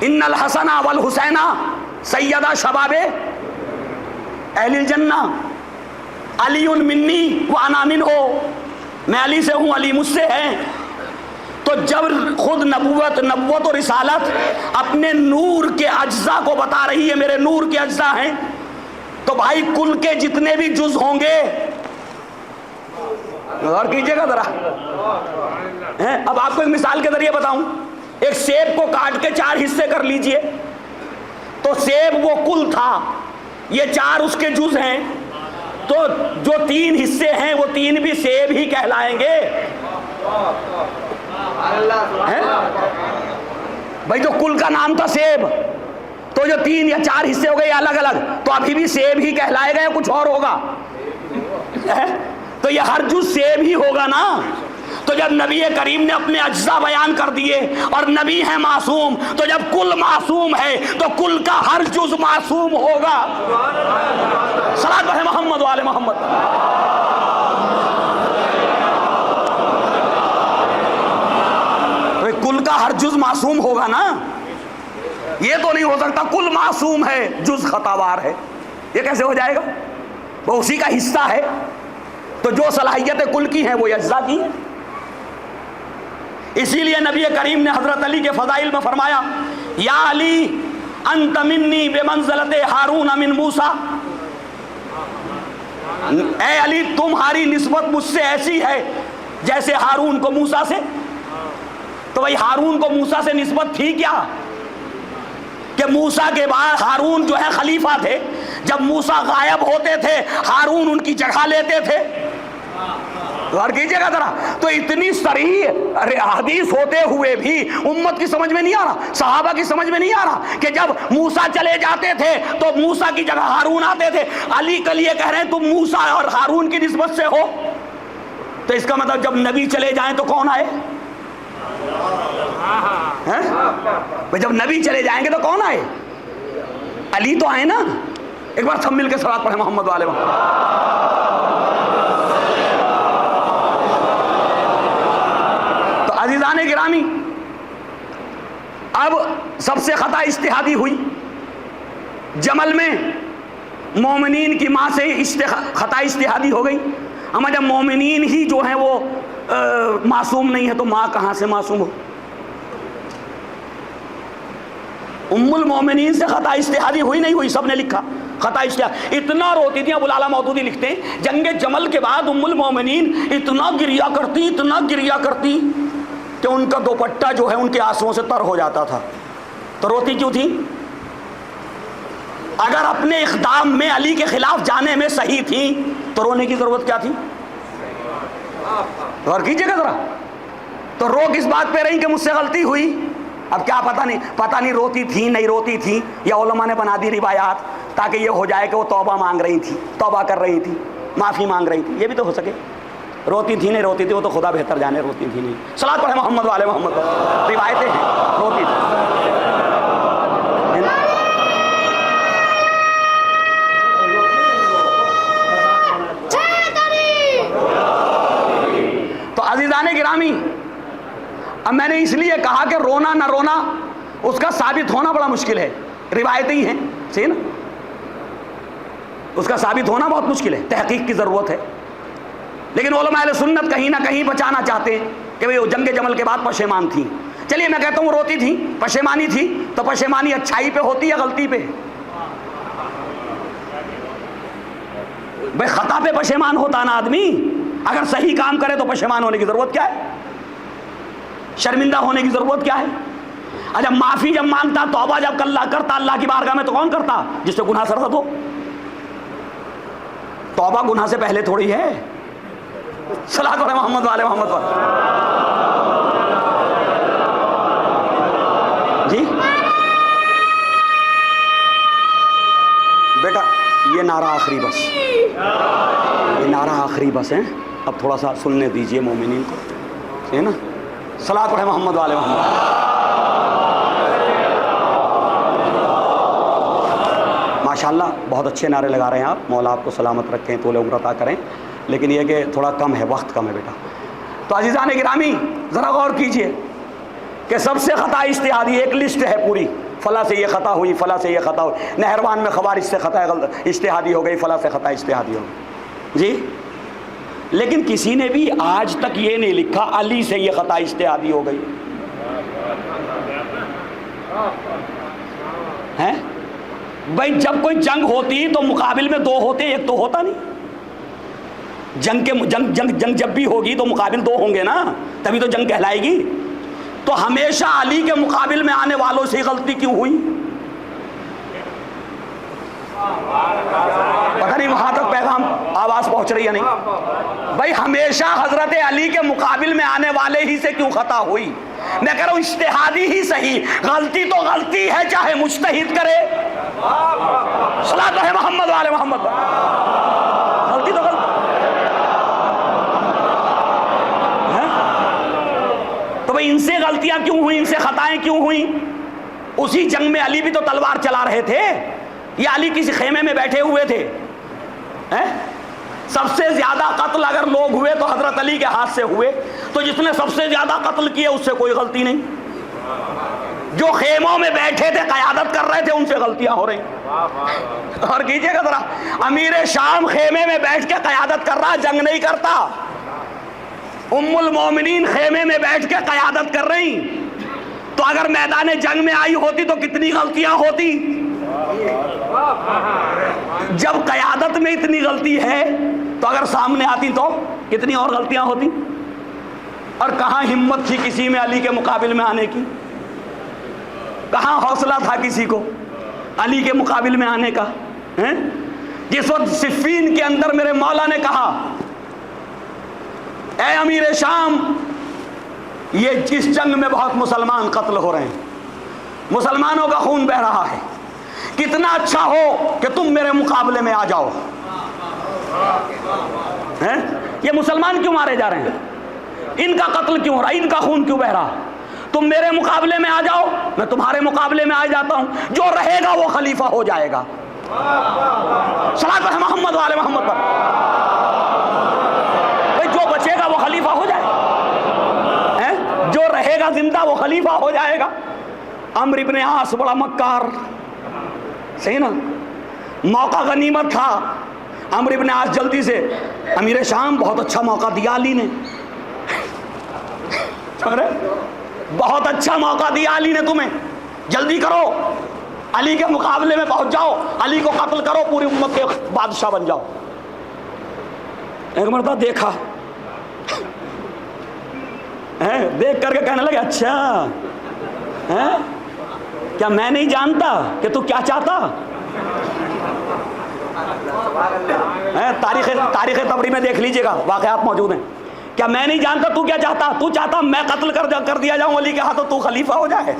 ان الحسن والحسین سیدہ شباب اہل الجنہ، علی منی وانا منہ، میں علی سے ہوں علی مجھ سے ہے. تو جب خود نبوت و رسالت اپنے نور کے اجزاء کو بتا رہی ہے، میرے نور کے اجزاء ہیں، تو بھائی کل کے جتنے بھی جز ہوں گے، غور کیجئے گا ذرا. اب آپ کو ایک مثال کے ذریعے بتاؤں، ایک سیب کو کاٹ کے 4 حصے کر لیجئے تو سیب وہ کل تھا، یہ 4 اس کے جز ہیں، تو جو 3 حصے ہیں وہ 3 بھی سیب ہی کہلائیں گے۔ بھائی جو کل کا نام تھا سیب، تو جو 3 یا 4 حصے ہو گئے الگ الگ، تو ابھی بھی سیب ہی کہلائے گا یا کچھ اور ہوگا؟ تو یہ ہر جز سیب ہی ہوگا نا۔ تو جب نبی کریم نے اپنے اجزاء بیان کر دیے اور نبی ہے معصوم، تو جب کل معصوم ہے تو کل کا ہر جز معصوم ہوگا۔ صلوات پڑھیں محمد وآل محمد۔ کل کا ہر جز معصوم ہوگا نا، یہ تو نہیں ہو سکتا کل معصوم ہے جز خطاوار ہے، یہ کیسے ہو جائے گا؟ وہ اسی کا حصہ ہے، تو جو صلاحیتیں کل کی ہیں وہ اجزاء کی ہیں۔ اسی لیے نبی کریم نے حضرت علی کے فضائل میں فرمایا، یا علی انت منی بمنزلت ہارون من موسیٰ، اے علی تمہاری نسبت مجھ سے ایسی ہے جیسے ہارون کو موسیٰ سے۔ تو بھائی ہارون کو موسیٰ سے نسبت تھی کیا کہ موسیٰ کے بعد ہارون جو ہے خلیفہ تھے، جب موسیٰ غائب ہوتے تھے ہارون ان کی جگہ لیتے تھے۔ غور کیجئے گا ذرا، تو اتنی صریح حدیث ہوتے ہوئے بھی امت کی سمجھ میں نہیں آ رہا، صحابہ کی سمجھ میں نہیں آ رہا کہ جب موسیٰ چلے جاتے تھے تو موسیٰ کی جگہ ہارون آتے تھے۔ علی کے لیے کہہ رہے ہیں تم موسیٰ اور ہارون کی نسبت سے ہو، تو اس کا مطلب جب نبی چلے جائیں تو کون آئے؟ جب نبی چلے جائیں گے تو کون آئے؟ علی تو آئے نا۔ ایک بار سب مل کے صلوات پڑھیں محمد والے تو عزیزان گرامی، اب سب سے خطا اجتہادی ہوئی جمل میں، مومنین کی ماں سے خطا اجتہادی ہو گئی۔ اما جب مومنین ہی جو ہیں وہ معصوم نہیں ہے تو ماں کہاں سے معصوم ہو؟ ام المومنین سے خطا اجتہادی ہوئی نہیں ہوئی؟ سب نے لکھا خطا اجتہادی، اتنا روتی تھی۔ ابو العلا مودودی لکھتے ہیں جنگ جمل کے بعد ام المومنین اتنا گریا کرتی کہ ان کا دوپٹہ جو ہے ان کے آنسوؤں سے تر ہو جاتا تھا۔ تو روتی کیوں تھی؟ اگر اپنے اقدام میں علی کے خلاف جانے میں صحیح تھی تو رونے کی ضرورت کیا تھی؟ غور کیجئے گا ذرا، تو رو کس بات پہ رہی کہ مجھ سے غلطی ہوئی؟ اب کیا پتہ نہیں روتی تھی نہیں روتی تھی، یا علماء نے بنا دی روایات تاکہ یہ ہو جائے کہ وہ توبہ مانگ رہی تھی، توبہ کر رہی تھی، معافی مانگ رہی تھی، یہ بھی تو ہو سکے۔ روتی تھی نہیں روتی تھی وہ تو خدا بہتر جانے، روتی تھی نہیں۔ صلوات پڑھیں محمد والے محمد، روایتیں ہیں روتی تھی۔ تو عزیزان گرامی، اب میں نے اس لیے کہا کہ رونا نہ رونا اس کا ثابت ہونا بڑا مشکل ہے، روایتیں ہی ہیں، صحیح نا، اس کا ثابت ہونا بہت مشکل ہے، تحقیق کی ضرورت ہے۔ لیکن علماء اہل سنت کہیں نہ کہیں بچانا چاہتے ہیں کہ وہ جنگ جمل کے بعد پشیمان تھی۔ چلیے میں کہتا ہوں روتی تھی، پشیمانی تھی، تو پشیمانی اچھائی پہ ہوتی ہے غلطی پہ؟ بھائی خطا پہ پشیمان ہوتا نا آدمی، اگر صحیح کام کرے تو پشیمان ہونے کی ضرورت کیا ہے؟ شرمندہ ہونے کی ضرورت کیا ہے؟ اچھا معافی جب مانگتا، توبہ جب اللہ کرتا اللہ کی بارگاہ میں، تو کون کرتا؟ جس سے گناہ سرزد ہو۔ توبہ گناہ سے پہلے تھوڑی ہے۔ صلوات علی محمد والے محمد پر جی بیٹا، یہ نعرہ آخری بس، یہ نعرہ آخری بس ہے، اب تھوڑا سا سننے دیجئے مومنین کو، ہے نا؟ صلوات پڑھیں محمد والے محمد۔ ماشاءاللہ بہت اچھے نعرے لگا رہے ہیں آپ، مولا آپ کو سلامت رکھیں، طول عمر عطا کریں، لیکن یہ کہ تھوڑا کم ہے، وقت کم ہے بیٹا۔ تو عزیزان گرامی ذرا غور کیجئے کہ سب سے خطا اجتہادی ایک لسٹ ہے پوری، فلاں سے یہ خطا ہوئی، فلاں سے یہ خطا ہوئی، نہروان میں خوارج سے خطا اجتہادی ہو گئی، فلاں سے خطا اجتہادی ہو گئی جی، لیکن کسی نے بھی آج تک یہ نہیں لکھا علی سے یہ خطا اجتہادی ہو گئی ہے۔ بھائی جب کوئی جنگ ہوتی تو مقابل میں 2 ہوتے، ایک تو ہوتا نہیں۔ جنگ جب بھی ہوگی تو مقابل 2 ہوں گے نا، تبھی تو جنگ کہلائے گی۔ تو تو ہمیشہ علی کے مقابل میں آنے والوں سے غلطی کیوں ہوئی؟ پتہ نہیں وہاں تک پیغام آواز پہنچ رہی ہے نہیں؟ بھائی ہمیشہ حضرت علی کے مقابل میں آنے والے ہی سے کیوں خطا ہوئی؟ میں کہہ رہا ہوں اجتہادی ہی صحیح، غلطی تو غلطی ہے چاہے مجتہد کرے۔ صلاۃ ہے محمد والے محمد، غلطی تو غلطی ہے۔ تو بھئی ان سے غلطیاں کیوں ہوئیں، ان سے خطائیں کیوں ہوئیں؟ اسی جنگ میں علی بھی تو تلوار چلا رہے تھے، یا علی کسی خیمے میں بیٹھے ہوئے تھے؟ سب سے زیادہ قتل اگر لوگ ہوئے تو حضرت علی کے ہاتھ سے ہوئے، تو جس نے سب سے زیادہ قتل کیے اس سے کوئی غلطی نہیں۔ جو خیموں میں بیٹھے تھے قیادت کر رہے تھے ان سے غلطیاں ہو رہی۔ اور کیجئے گا ذرا، امیر شام خیمے میں بیٹھ کے قیادت کر رہا، جنگ نہیں کرتا۔ ام المومنین خیمے میں بیٹھ کے قیادت کر رہی، تو اگر میدان جنگ میں آئی ہوتی تو کتنی غلطیاں ہوتی۔ جب قیادت میں اتنی غلطی ہے تو اگر سامنے آتی تو کتنی اور غلطیاں ہوتی۔ اور کہاں ہمت تھی کسی میں علی کے مقابل میں آنے کی؟ کہاں حوصلہ تھا کسی کو علی کے مقابل میں آنے کا؟ جس وقت صفین کے اندر میرے مولا نے کہا اے امیر شام، یہ اس جنگ میں بہت مسلمان قتل ہو رہے ہیں، مسلمانوں کا خون بہ رہا ہے، کتنا اچھا ہو کہ تم میرے مقابلے میں آ جاؤ۔ یہ مسلمان کیوں مارے جا رہے ہیں؟ ان کا قتل کیوں ہو رہا ہے؟ ان کا خون کیوں بہ رہا؟ تم میرے مقابلے میں آ جاؤ، میں تمہارے مقابلے میں آ جاتا ہوں، جو رہے گا وہ خلیفہ ہو جائے گا۔ صلاۃ ہے محمد والے محمد پر، جو بچے گا وہ خلیفہ ہو جائے گا، جو رہے گا زندہ وہ خلیفہ ہو جائے گا۔ عمرو بن عاص بڑا مکار، صحیح نا، موقع غنیمت تھا۔ عمرو بن عاص جلدی سے، امیر شام بہت اچھا موقع دیا علی نے، بہت اچھا موقع دیا علی نے تمہیں، جلدی کرو، علی کے مقابلے میں پہنچ جاؤ، علی کو قتل کرو، پوری امت کے بادشاہ بن جاؤ۔ ایک مرتبہ دیکھا، دیکھ کر کے کہنے لگے اچھا کیا میں نہیں جانتا کہ تو کیا چاہتا؟ تاریخ طبری میں دیکھ لیجئے گا، واقعات موجود ہیں۔ کیا میں نہیں جانتا تو کیا چاہتا؟ تو چاہتا میں قتل کر دیا جاؤں علی کے ہاتھوں، تو خلیفہ ہو جائے۔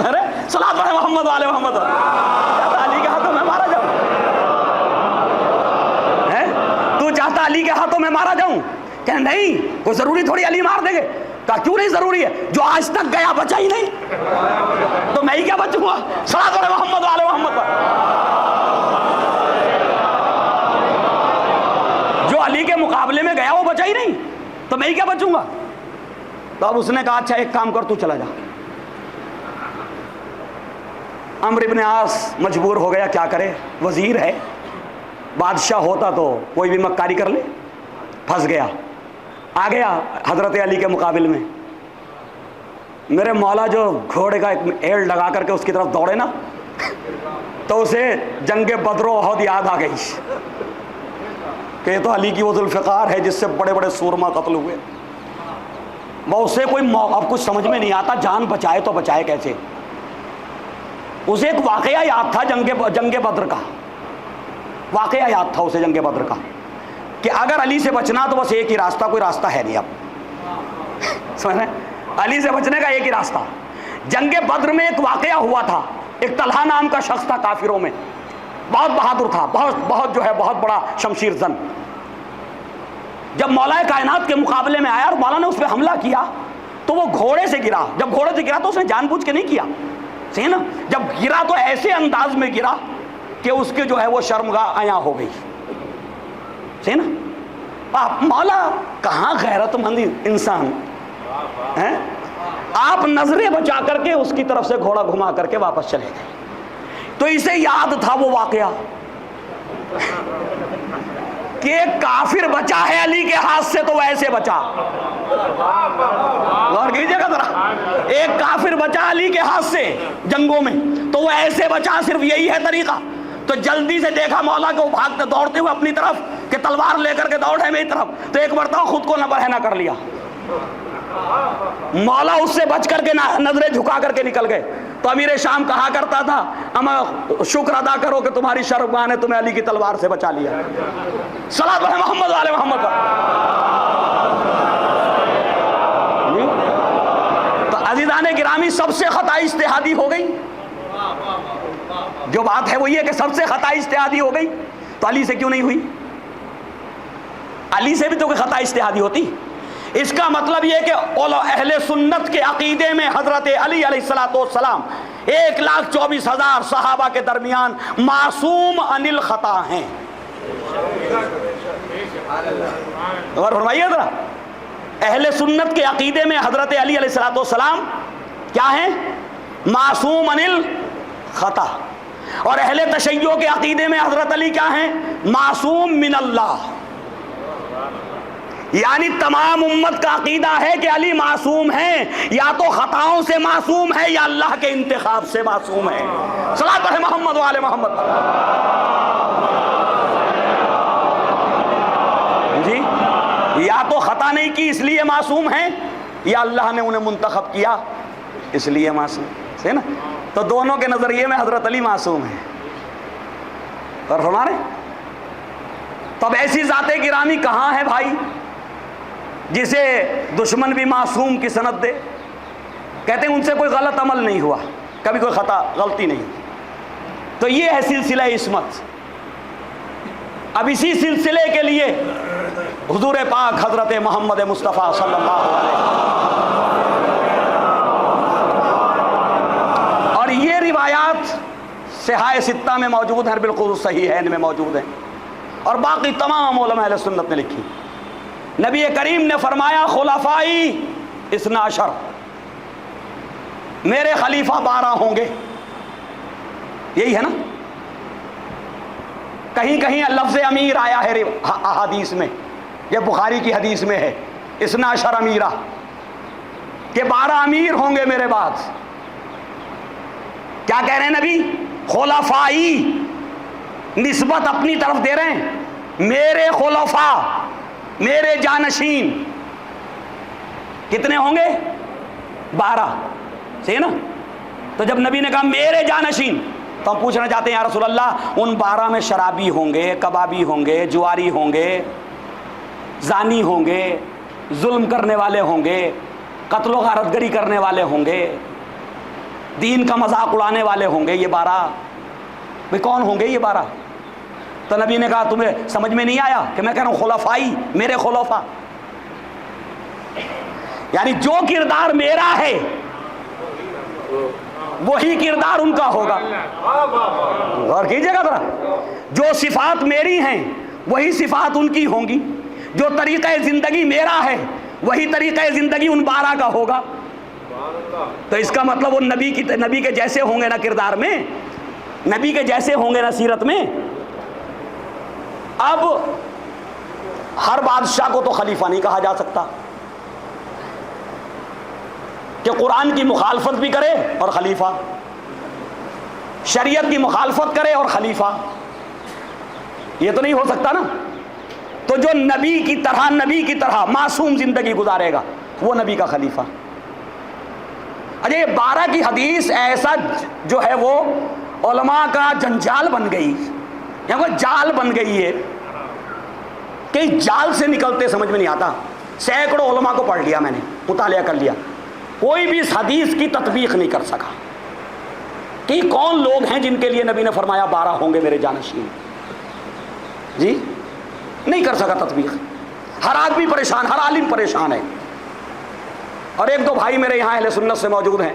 ارے صلاۃ ہے محمد والے محمد، علی کے ہاتھوں میں مارا جاؤں، تو چاہتا علی کے ہاتھوں میں مارا جاؤں؟ کہ نہیں، کوئی ضروری تھوڑی علی مار دیں گے۔ کہا کیوں نہیں ضروری ہے؟ جو آج تک گیا بچا ہی نہیں، تو میں ہی کیا بچوں گا؟ صلاۃ ہے محمد والے محمد پر، جو علی کے مقابلے میں گیا وہ بچا ہی نہیں، تو میں ہی کیا بچوں گا؟ تو اب اس نے کہا اچھا ایک کام کر، تو چلا جا۔ عمرو بن عاص مجبور ہو گیا، کیا کرے، وزیر ہے، بادشاہ ہوتا تو کوئی بھی مکاری کر لے، پھنس گیا، آ گیا حضرت علی کے مقابل میں۔ میرے مولا جو گھوڑے کا ایک ایڑ لگا کر کے اس کی طرف دوڑے نا، تو اسے جنگ بدر و احد یاد آ گئی کہ یہ تو علی کی وہ ذوالفقار ہے جس سے بڑے بڑے سورما قتل ہوئے۔ وہ اسے کوئی اب کچھ سمجھ میں نہیں آتا، جان بچائے تو بچائے کیسے۔ اسے ایک واقعہ یاد تھا جنگ بدر کا، واقعہ یاد تھا اسے جنگ بدر کا، کہ اگر علی سے بچنا تو بس ایک ہی راستہ، کوئی راستہ ہے نہیں اب، سمجھ رہے ہیں؟ علی سے بچنے کا ایک ہی راستہ۔ جنگ بدر میں ایک واقعہ ہوا تھا، ایک طلحہ نام کا شخص تھا کافروں میں، بہت بہادر تھا، بہت بڑا شمشیر زن۔ جب مولا کائنات کے مقابلے میں آیا اور مولا نے اس پہ حملہ کیا تو وہ گھوڑے سے گرا۔ جب گھوڑے سے گرا تو اس نے جان بوجھ کے نہیں کیا، صحیح نا، جب گرا تو ایسے انداز میں گرا کہ اس کے جو ہے وہ شرمگاہ عیاں ہو گئی، صحیح نا۔ مولا کہاں غیرت مند انسان ہیں، آپ نظریں بچا کر کے اس کی طرف سے گھوڑا گھما کر کے واپس چلے گئے۔ تو اسے یاد تھا وہ واقعہ کہ ایک کافر بچا ہے علی کے ہاتھ سے تو وہ ایسے بچا، غور کیجئے گا ذرا، ایک کافر بچا علی کے ہاتھ سے جنگوں میں تو وہ ایسے بچا، صرف یہی ہے طریقہ۔ تو جلدی سے دیکھا مولا کو بھاگتے دوڑتے ہوئے اپنی طرف کہ تلوار لے کر کے دوڑے میری طرف، تو ایک مرتبہ خود کو نہ برہنہ کر لیا، مولا اس سے بچ کر کے نظریں جھکا کر کے نکل گئے. تو امیر شام کہا کرتا تھا اما شکر ادا کرو کہ تمہاری شرمگاہ نے تمہیں علی کی تلوار سے بچا لیا. صلاۃ علی محمد وعلی محمد. تو عزیزان گرامی سب سے خطا اجتہادی ہو گئی. جو بات ہے وہ یہ کہ سب سے خطا اجتہادی ہو گئی تو علی سے کیوں نہیں ہوئی؟ علی سے بھی تو کوئی خطا اجتہادی ہوتی. اس کا مطلب یہ کہ اہل سنت کے عقیدے میں حضرت علی علیہ الصلوۃ والسلام 1,24,000 صحابہ کے درمیان معصوم عن الخطا ہیں. اور فرمائیے ذرا، اہل سنت کے عقیدے میں حضرت علی علیہ الصلوۃ والسلام کیا ہیں؟ معصوم عن الخطا. اور اہل تشیع کے عقیدے میں حضرت علی کیا ہیں؟ معصوم من اللہ. یعنی تمام امت کا عقیدہ ہے کہ علی معصوم ہیں، یا تو خطاؤں سے معصوم ہے یا اللہ کے انتخاب سے معصوم ہے. صلاۃ علی محمد وعلی محمد. جی، یا تو خطا نہیں کی اس لیے معصوم ہیں، یا اللہ نے انہیں منتخب کیا اس لیے معصوم ہے نا. تو دونوں کے نظریے میں حضرت علی معصوم ہیں. اور ہمارے تب ایسی ذات گرامی کہاں ہے بھائی جسے دشمن بھی معصوم کی سند دے؟ کہتے ہیں ان سے کوئی غلط عمل نہیں ہوا، کبھی کوئی خطا غلطی نہیں. تو یہ ہے سلسلہ عصمت. اب اسی سلسلے کے لیے حضور پاک حضرت محمد مصطفیٰ صلی اللہ علیہ وسلم، اور یہ روایات صحاح ستہ میں موجود ہیں، بالکل صحیحین میں موجود ہیں، اور باقی تمام علماء اہل سنت نے لکھی. نبی کریم نے فرمایا خلفائی 12، میرے خلیفہ 12 ہوں گے. یہی ہے نا. کہیں کہیں لفظ امیر آیا ہے احادیث میں، یہ بخاری کی حدیث میں ہے 12 امیرہ، کہ 12 امیر ہوں گے میرے بعد. کیا کہہ رہے ہیں نبی؟ خلفائی، نسبت اپنی طرف دے رہے ہیں. میرے خلفاء، میرے جانشین کتنے ہوں گے؟ 12. صحیح ہے نا. تو جب نبی نے کہا میرے جانشین، تو ہم پوچھنا چاہتے ہیں یا رسول اللہ ان 12 میں شرابی ہوں گے، کبابی ہوں گے، جواری ہوں گے، زانی ہوں گے، ظلم کرنے والے ہوں گے، قتل و غارت گری کرنے والے ہوں گے، دین کا مذاق اڑانے والے ہوں گے، یہ 12 بھئی کون ہوں گے یہ 12؟ تو نبی نے کہا تمہیں سمجھ میں نہیں آیا کہ میں کہہ رہا ہوں خلفائی، میرے خلفاء، یعنی جو کردار میرا ہے وہی کردار ان کا ہوگا. غور کیجئے گا ذرا، جو صفات میری ہیں وہی صفات ان کی ہوں گی، جو طریقہ زندگی میرا ہے وہی طریقہ زندگی ان 12 کا ہوگا. تو اس کا مطلب وہ نبی کے جیسے ہوں گے نا کردار میں، نبی کے جیسے ہوں گے نا سیرت میں. اب ہر بادشاہ کو تو خلیفہ نہیں کہا جا سکتا کہ قرآن کی مخالفت بھی کرے اور خلیفہ، شریعت کی مخالفت کرے اور خلیفہ، یہ تو نہیں ہو سکتا نا. تو جو نبی کی طرح معصوم زندگی گزارے گا وہ نبی کا خلیفہ. اچھا، یہ 12 کی حدیث ایسا جو ہے وہ علماء کا جنجال بن گئی، یا وہ جال بن گئی ہے کہ جال سے نکلتے سمجھ میں نہیں آتا. سینکڑوں علماء کو پڑھ لیا میں نے، مطالعہ کر لیا، کوئی بھی اس حدیث کی تطبیق نہیں کر سکا کہ کون لوگ ہیں جن کے لیے نبی نے فرمایا 12 ہوں گے میرے جانشین. جی نہیں کر سکا تطبیق. ہر آدمی پریشان، ہر عالم پریشان ہے. اور ایک دو بھائی میرے یہاں اہل سنت سے موجود ہیں،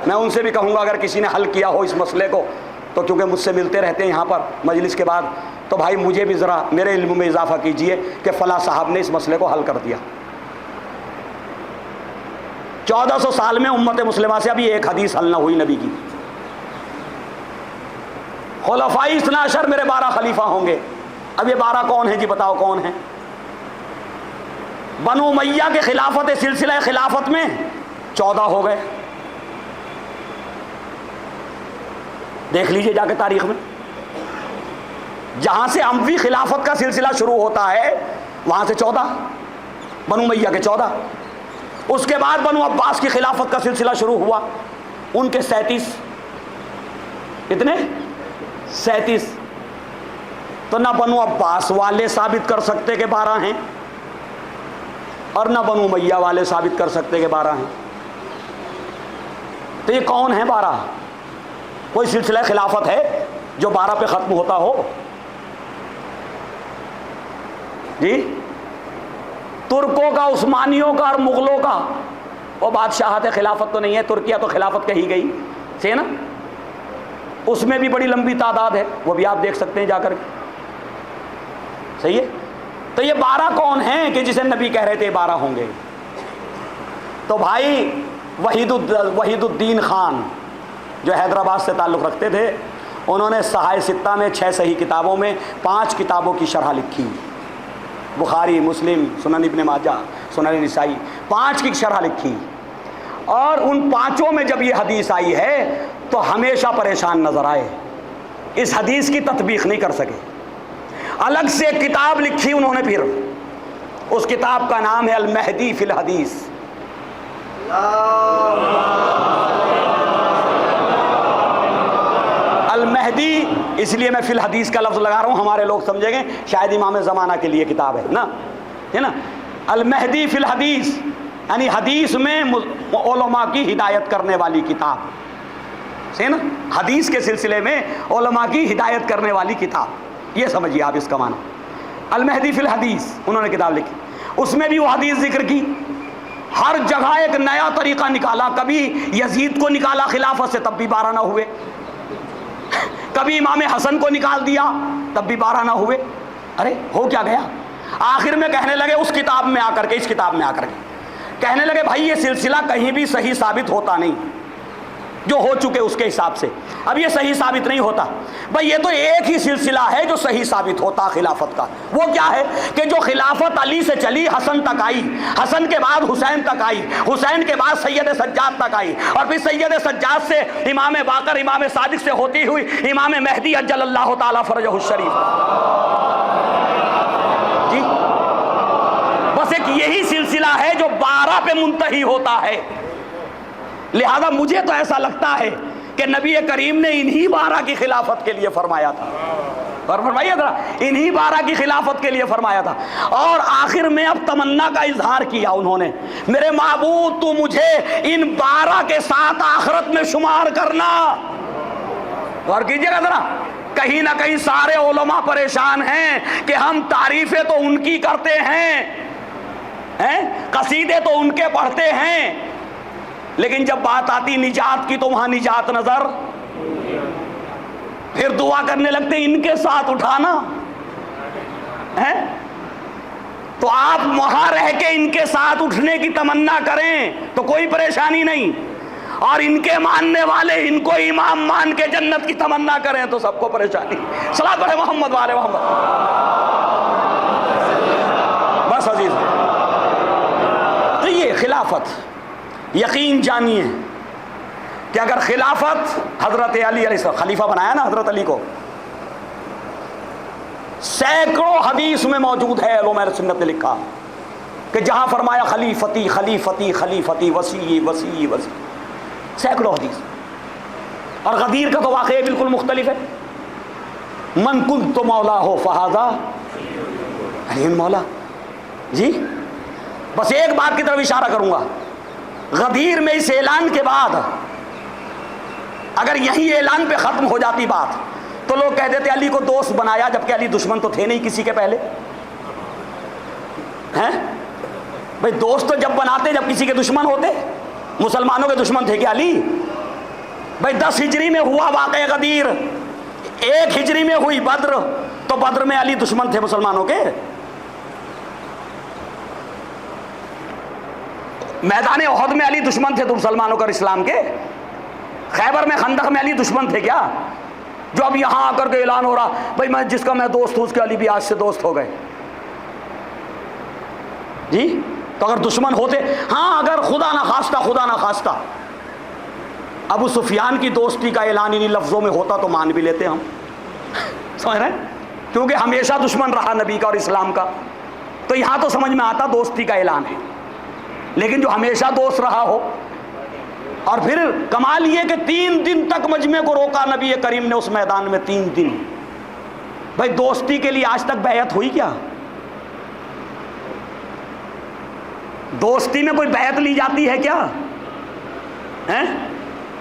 میں ان سے بھی کہوں گا اگر کسی نے حل کیا ہو اس مسئلے کو تو، کیونکہ مجھ سے ملتے رہتے ہیں یہاں پر مجلس کے بعد، تو بھائی مجھے بھی ذرا میرے علم میں اضافہ کیجئے کہ فلاں صاحب نے اس مسئلے کو حل کر دیا. 1400 سال میں امت مسلمہ سے ابھی ایک حدیث حل نہ ہوئی نبی کی. خلفائی 12 میرے 12 خلیفہ ہوں گے. اب یہ 12 کون ہیں جی؟ بتاؤ کون ہیں؟ بنو امیہ کے خلافت سلسلہ خلافت میں 14 ہو گئے. دیکھ لیجئے جا کے تاریخ میں، جہاں سے اموی خلافت کا سلسلہ شروع ہوتا ہے وہاں سے 14، بنو امیہ کے 14. اس کے بعد بنو عباس کی خلافت کا سلسلہ شروع ہوا، ان کے 37 کتنے 37، تو نہ بنو عباس والے ثابت کر سکتے کہ 12 ہیں، اور نہ بنو امیہ والے ثابت کر سکتے کہ 12 ہیں، تو یہ کون ہیں 12؟ کوئی سلسلہ خلافت ہے جو 12 پہ ختم ہوتا ہو؟ جی ترکوں کا، عثمانیوں کا اور مغلوں کا وہ بادشاہت خلافت تو نہیں ہے، ترکیہ تو خلافت کہی گئی ہے نا، اس میں بھی بڑی لمبی تعداد ہے، وہ بھی آپ دیکھ سکتے ہیں جا کر کے، صحیح ہے؟ تو یہ 12 کون ہیں کہ جسے نبی کہہ رہے تھے 12 ہوں گے؟ تو بھائی وحید الدین خان جو حیدرآباد سے تعلق رکھتے تھے، انہوں نے صحائح ستہ میں 6 صحیح کتابوں میں 5 کتابوں کی شرح لکھی، بخاری، مسلم، سنن ابن ماجہ، سنن نسائی، 5 کی شرح لکھی، اور ان 5 میں جب یہ حدیث آئی ہے تو ہمیشہ پریشان نظر آئے، اس حدیث کی تطبیق نہیں کر سکے، الگ سے ایک کتاب لکھی انہوں نے، پھر اس کتاب کا نام ہے المہدی فی الحدیث۔ المہدی اس لیے میں فی الحدیث کا لفظ لگا رہا ہوں، ہمارے لوگ سمجھیں گے شاید امام زمانہ کے لیے کتاب ہے نا، ہے نا، المہدی فی الحدیث یعنی حدیث میں علماء کی ہدایت کرنے والی کتاب، ہے نا، حدیث کے سلسلے میں علماء کی ہدایت کرنے والی کتاب، یہ سمجھیے آپ اس کا معنی، المہدی فی الحدیث انہوں نے کتاب لکھی، اس میں بھی وہ حدیث ذکر کی، ہر جگہ ایک نیا طریقہ نکالا، کبھی یزید کو نکالا خلافت سے تب بھی 12 نہ ہوئے، کبھی امام حسن کو نکال دیا تب بھی 12 نہ ہوئے، ارے ہو کیا گیا؟ آخر میں کہنے لگے اس کتاب میں آ کر کے، اس کتاب میں آ کر کے کہنے لگے بھائی یہ سلسلہ کہیں بھی صحیح ثابت ہوتا نہیں، جو ہو چکے اس کے حساب سے اب یہ صحیح ثابت نہیں ہوتا، بھائی یہ تو ایک ہی سلسلہ ہے جو صحیح ثابت ہوتا خلافت کا، وہ کیا ہے کہ جو خلافت علی سے چلی حسن تک آئی، حسن کے بعد حسین تک آئی، حسین کے بعد سید سجاد تک آئی، اور پھر سید سجاد سے امام باقر، امام صادق سے ہوتی ہوئی امام مہدی عجل اللہ تعالی فرجہ الشریف، جی بس ایک یہی سلسلہ ہے جو 12 پہ منتہی ہوتا ہے، لہذا مجھے تو ایسا لگتا ہے کہ نبی کریم نے انہی 12 کی خلافت کے لیے فرمایا تھا، اور فرمائیے ذرا انہی 12 کی خلافت کے لیے فرمایا تھا، اور آخر میں اب تمنا کا اظہار کیا انہوں نے، میرے معبود تو مجھے ان 12 کے ساتھ آخرت میں شمار کرنا، غور کیجیے گا ذرا، کہیں نہ کہیں سارے علماء پریشان ہیں کہ ہم تعریفیں تو ان کی کرتے ہیں، قصیدے تو ان کے پڑھتے ہیں، لیکن جب بات آتی نجات کی تو وہاں نجات نظر، پھر دعا کرنے لگتے ان کے ساتھ اٹھانا ہے، تو آپ وہاں رہ کے ان کے ساتھ اٹھنے کی تمنا کریں تو کوئی پریشانی نہیں، اور ان کے ماننے والے ان کو امام مان کے جنت کی تمنا کریں تو سب کو پریشانی، صلاۃ پڑھے محمد والے محمد۔ بس عزیز تو یہ خلافت، یقین جانیے کہ اگر خلافت حضرت علی علیہ السلام خلیفہ بنایا نا حضرت علی کو، سینکڑوں حدیث میں موجود ہے، علماء سنت نے لکھا کہ جہاں فرمایا خلیفتی خلیفتی خلیفتی وسیع وسیع وسیع، سینکڑوں حدیث، اور غدیر کا تو واقعہ بالکل مختلف ہے، من کنت مولا ہو فہذا علی مولا، جی بس ایک بات کی طرف اشارہ کروں گا، غدیر میں اس اعلان کے بعد اگر یہی اعلان پہ ختم ہو جاتی بات تو لوگ کہہ دیتے علی کو دوست بنایا، جبکہ علی دشمن تو تھے نہیں کسی کے پہلے، ہیں بھئی دوست تو جب بناتے جب کسی کے دشمن ہوتے، مسلمانوں کے دشمن تھے کہ علی؟ بھئی 10 ہجری میں ہوا واقعہ غدیر، 1 ہجری میں ہوئی بدر، تو بدر میں علی دشمن تھے مسلمانوں کے؟ میدان احد میں علی دشمن تھے تو مسلمانوں کا اسلام کے؟ خیبر میں خندق میں علی دشمن تھے کیا؟ جو اب یہاں آ کر کے اعلان ہو رہا بھائی میں جس کا میں دوست ہوں اس کے علی بھی آج سے دوست ہو گئے، جی تو اگر دشمن ہوتے، ہاں اگر خدا نہ خواستہ ابو سفیان کی دوستی کا اعلان انہی لفظوں میں ہوتا تو مان بھی لیتے ہم، سمجھ رہے ہیں، کیونکہ ہمیشہ دشمن رہا نبی کا اور اسلام کا، تو یہاں تو سمجھ میں آتا دوستی کا اعلان ہے، لیکن جو ہمیشہ دوست رہا ہو. اور پھر کمال یہ کہ 3 دن تک مجمع کو روکا نبی کریم نے اس میدان میں. 3 دن. بھائی دوستی کے لیے آج تک بیعت ہوئی کیا؟ دوستی میں کوئی بیعت لی جاتی ہے کیا؟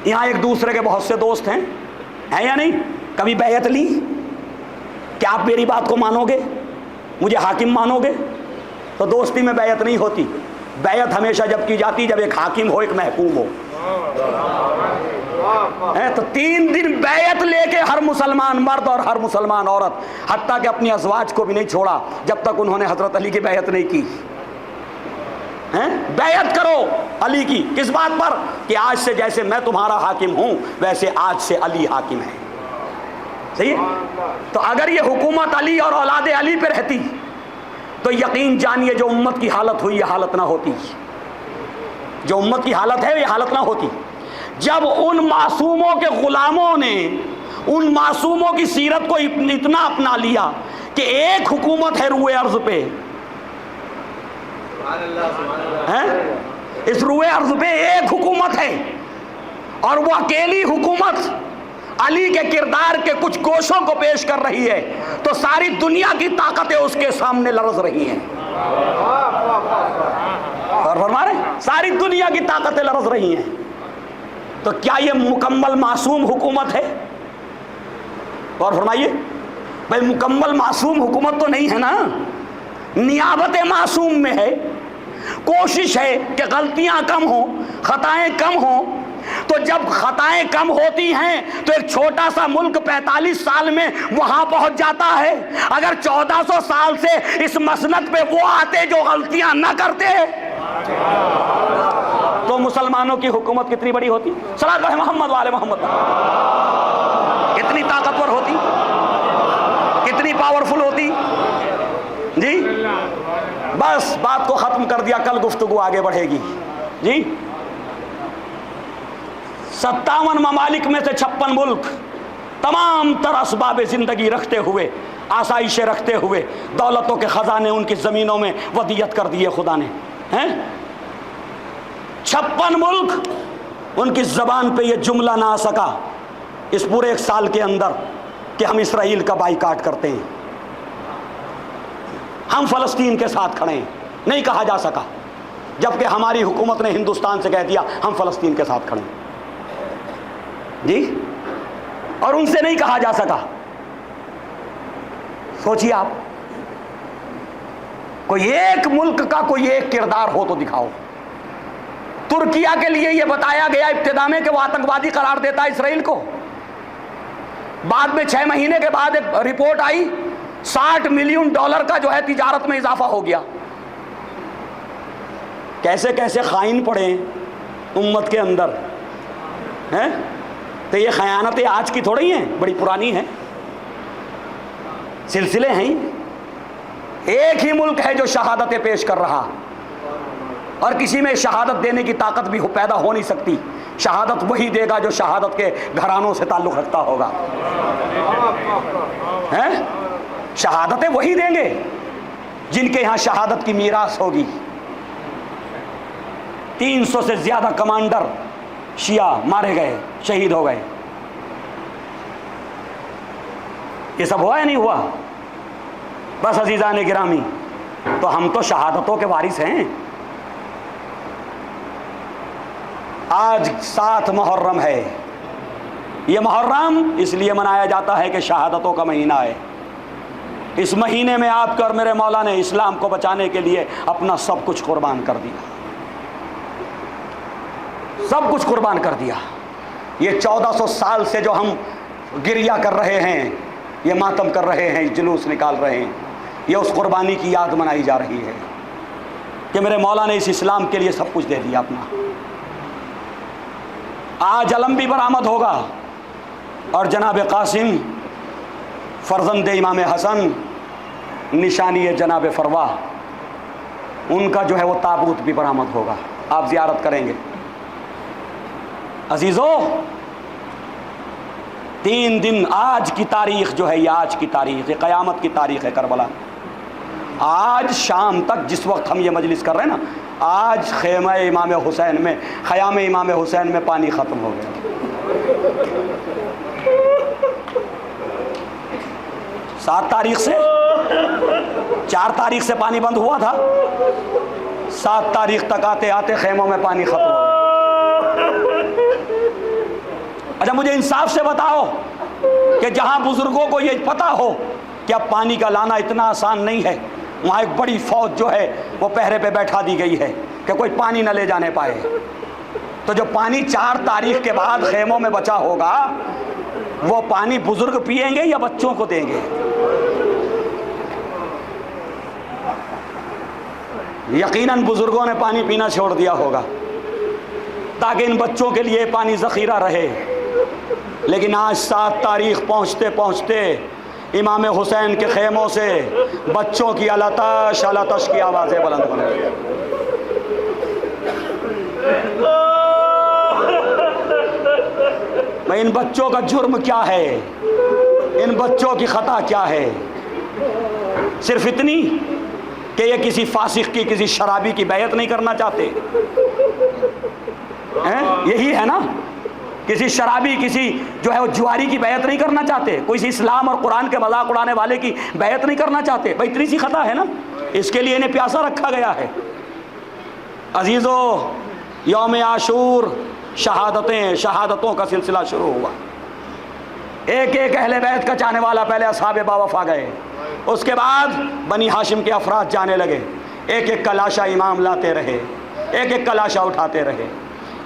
یہاں ایک دوسرے کے بہت سے دوست ہیں یا نہیں؟ کبھی بیعت لی؟ کیا آپ میری بات کو مانو گے، مجھے حاکم مانو گے؟ تو دوستی میں بیعت نہیں ہوتی. بیعت ہمیشہ جب کی جاتی جب ایک حاکم ہو، ایک محکوم ہو. تو 3 دن بیعت لے کے ہر مسلمان مرد اور ہر مسلمان عورت، حتیٰ کہ اپنی ازواج کو بھی نہیں چھوڑا جب تک انہوں نے حضرت علی کی بیعت نہیں کی. بیعت کرو علی کی. کس بات پر؟ کہ آج سے جیسے میں تمہارا حاکم ہوں ویسے آج سے علی حاکم ہے. صحیح ہے؟ تو اگر یہ حکومت علی اور اولاد علی پہ رہتی تو یقین جانیے جو امت کی حالت ہوئی یہ حالت نہ ہوتی. جو امت کی حالت ہے یہ حالت نہ ہوتی. جب ان معصوموں کے غلاموں نے ان معصوموں کی سیرت کو اتنا اپنا لیا کہ ایک حکومت ہے روئے ارض پہ، اس روئے ارض پہ ایک حکومت ہے اور وہ اکیلی حکومت علی کے کردار کے کچھ گوشوں کو پیش کر رہی ہے تو ساری دنیا کی طاقتیں اس کے سامنے لرز رہی ہیں. اور فرما رہے ہیں ساری دنیا کی طاقتیں لرز رہی ہیں. تو کیا یہ مکمل معصوم حکومت ہے؟ اور فرمائیے بھائی مکمل معصوم حکومت تو نہیں ہے نا. نیابت معصوم میں ہے. کوشش ہے کہ غلطیاں کم ہوں، خطائیں کم ہوں. تو جب خطائیں کم ہوتی ہیں تو ایک چھوٹا سا ملک 45 سال میں وہاں پہنچ جاتا ہے. اگر 1400 سال سے اس مسند پہ وہ آتے جو غلطیاں نہ کرتے تو مسلمانوں کی حکومت کتنی بڑی ہوتی، صلوات اللہ محمد وآل محمد، کتنی طاقتور ہوتی، کتنی پاورفل ہوتی. جی بس بات کو ختم کر دیا، کل گفتگو آگے بڑھے گی. جی 57 ممالک میں سے 56 ملک تمام تر اسباب زندگی رکھتے ہوئے، آسائشیں رکھتے ہوئے، دولتوں کے خزانے ان کی زمینوں میں ودیعت کر دیے خدا نے. 56 ملک ان کی زبان پہ یہ جملہ نہ آ سکا اس پورے 1 سال کے اندر کہ ہم اسرائیل کا بائیکاٹ کرتے ہیں، ہم فلسطین کے ساتھ کھڑے ہیں. نہیں کہا جا سکا، جبکہ ہماری حکومت نے ہندوستان سے کہہ دیا ہم فلسطین کے ساتھ کھڑے ہیں. جی اور ان سے نہیں کہا جا سکا. سوچیے آپ، کوئی ایک ملک کا کوئی ایک کردار ہو تو دکھاؤ. ترکیہ کے لیے یہ بتایا گیا ابتدا میں کہ وہ آتنکوادی قرار دیتا ہے اسرائیل کو. بعد میں 6 مہینے کے بعد ایک رپورٹ آئی $60 ملین کا جو ہے تجارت میں اضافہ ہو گیا. کیسے کیسے خائن پڑے امت کے اندر ہیں. تو یہ خیانتیں آج کی تھوڑی ہیں، بڑی پرانی ہیں، سلسلے ہیں. ایک ہی ملک ہے جو شہادتیں پیش کر رہا اور کسی میں شہادت دینے کی طاقت بھی پیدا ہو نہیں سکتی. شہادت وہی دے گا جو شہادت کے گھرانوں سے تعلق رکھتا ہوگا. شہادتیں وہی دیں گے جن کے یہاں شہادت کی میراث ہوگی. 300 سے زیادہ کمانڈر شیعہ مارے گئے، شہید ہو گئے. یہ سب ہوا یا نہیں ہوا؟ بس عزیزان گرامی، تو ہم تو شہادتوں کے وارث ہیں. آج 7 محرم ہے. یہ محرم اس لیے منایا جاتا ہے کہ شہادتوں کا مہینہ ہے. اس مہینے میں آپ کے اور میرے مولا نے اسلام کو بچانے کے لیے اپنا سب کچھ قربان کر دیا، سب کچھ قربان کر دیا. یہ 1400 سال سے جو ہم گریہ کر رہے ہیں، یہ ماتم کر رہے ہیں، جلوس نکال رہے ہیں، یہ اس قربانی کی یاد منائی جا رہی ہے کہ میرے مولا نے اس اسلام کے لیے سب کچھ دے دیا اپنا. آج علم بھی برآمد ہوگا اور جناب قاسم فرزند امام حسن نشانی جناب فروا، ان کا جو ہے وہ تابوت بھی برآمد ہوگا. آپ زیارت کریں گے. عزیزو 3 دن آج کی تاریخ جو ہے، یہ آج کی تاریخ، یہ قیامت کی تاریخ ہے کربلا. آج شام تک جس وقت ہم یہ مجلس کر رہے ہیں نا، آج خیمہ امام حسین میں، خیام امام حسین میں پانی ختم ہو گیا۔ 7 تاریخ سے 4 تاریخ سے پانی بند ہوا تھا، 7 تاریخ تک آتے آتے خیموں میں پانی ختم ہو گیا۔ اچھا مجھے انصاف سے بتاؤ کہ جہاں بزرگوں کو یہ پتا ہو کہ اب پانی کا لانا اتنا آسان نہیں ہے، وہاں ایک بڑی فوج جو ہے وہ پہرے پہ بیٹھا دی گئی ہے کہ کوئی پانی نہ لے جانے پائے، تو جو پانی 4 تاریخ کے بعد خیموں میں بچا ہوگا وہ پانی بزرگ پئیں گے یا بچوں کو دیں گے؟ یقیناً بزرگوں نے پانی پینا چھوڑ دیا ہوگا تاکہ ان بچوں کے لیے پانی ذخیرہ رہے، لیکن آج 7 تاریخ پہنچتے پہنچتے امام حسین کے خیموں سے بچوں کی الاتش الاتش کی آوازیں بلند ہونے لگی۔ میں ان بچوں کا جرم کیا ہے، ان بچوں کی خطا کیا ہے؟ صرف اتنی کہ یہ کسی فاسق کی، کسی شرابی کی بیعت نہیں کرنا چاہتے، یہی ہے نا؟ کسی شرابی، کسی جو ہے وہ جواری کی بیعت نہیں کرنا چاہتے، کوئی اسلام اور قرآن کے مذاق اڑانے والے کی بیعت نہیں کرنا چاہتے۔ بھائی اتنی سی خطا ہے نا، اس کے لیے انہیں پیاسا رکھا گیا ہے۔ عزیزو، یوم عاشور شہادتوں کا سلسلہ شروع ہوا۔ ایک ایک اہل بیت کا چاہنے والا پہلے اصحاب باوفا گئے، اس کے بعد بنی ہاشم کے افراد جانے لگے، ایک ایک کا لاشا امام لاتے رہے، ایک ایک کا لاشا اٹھاتے رہے۔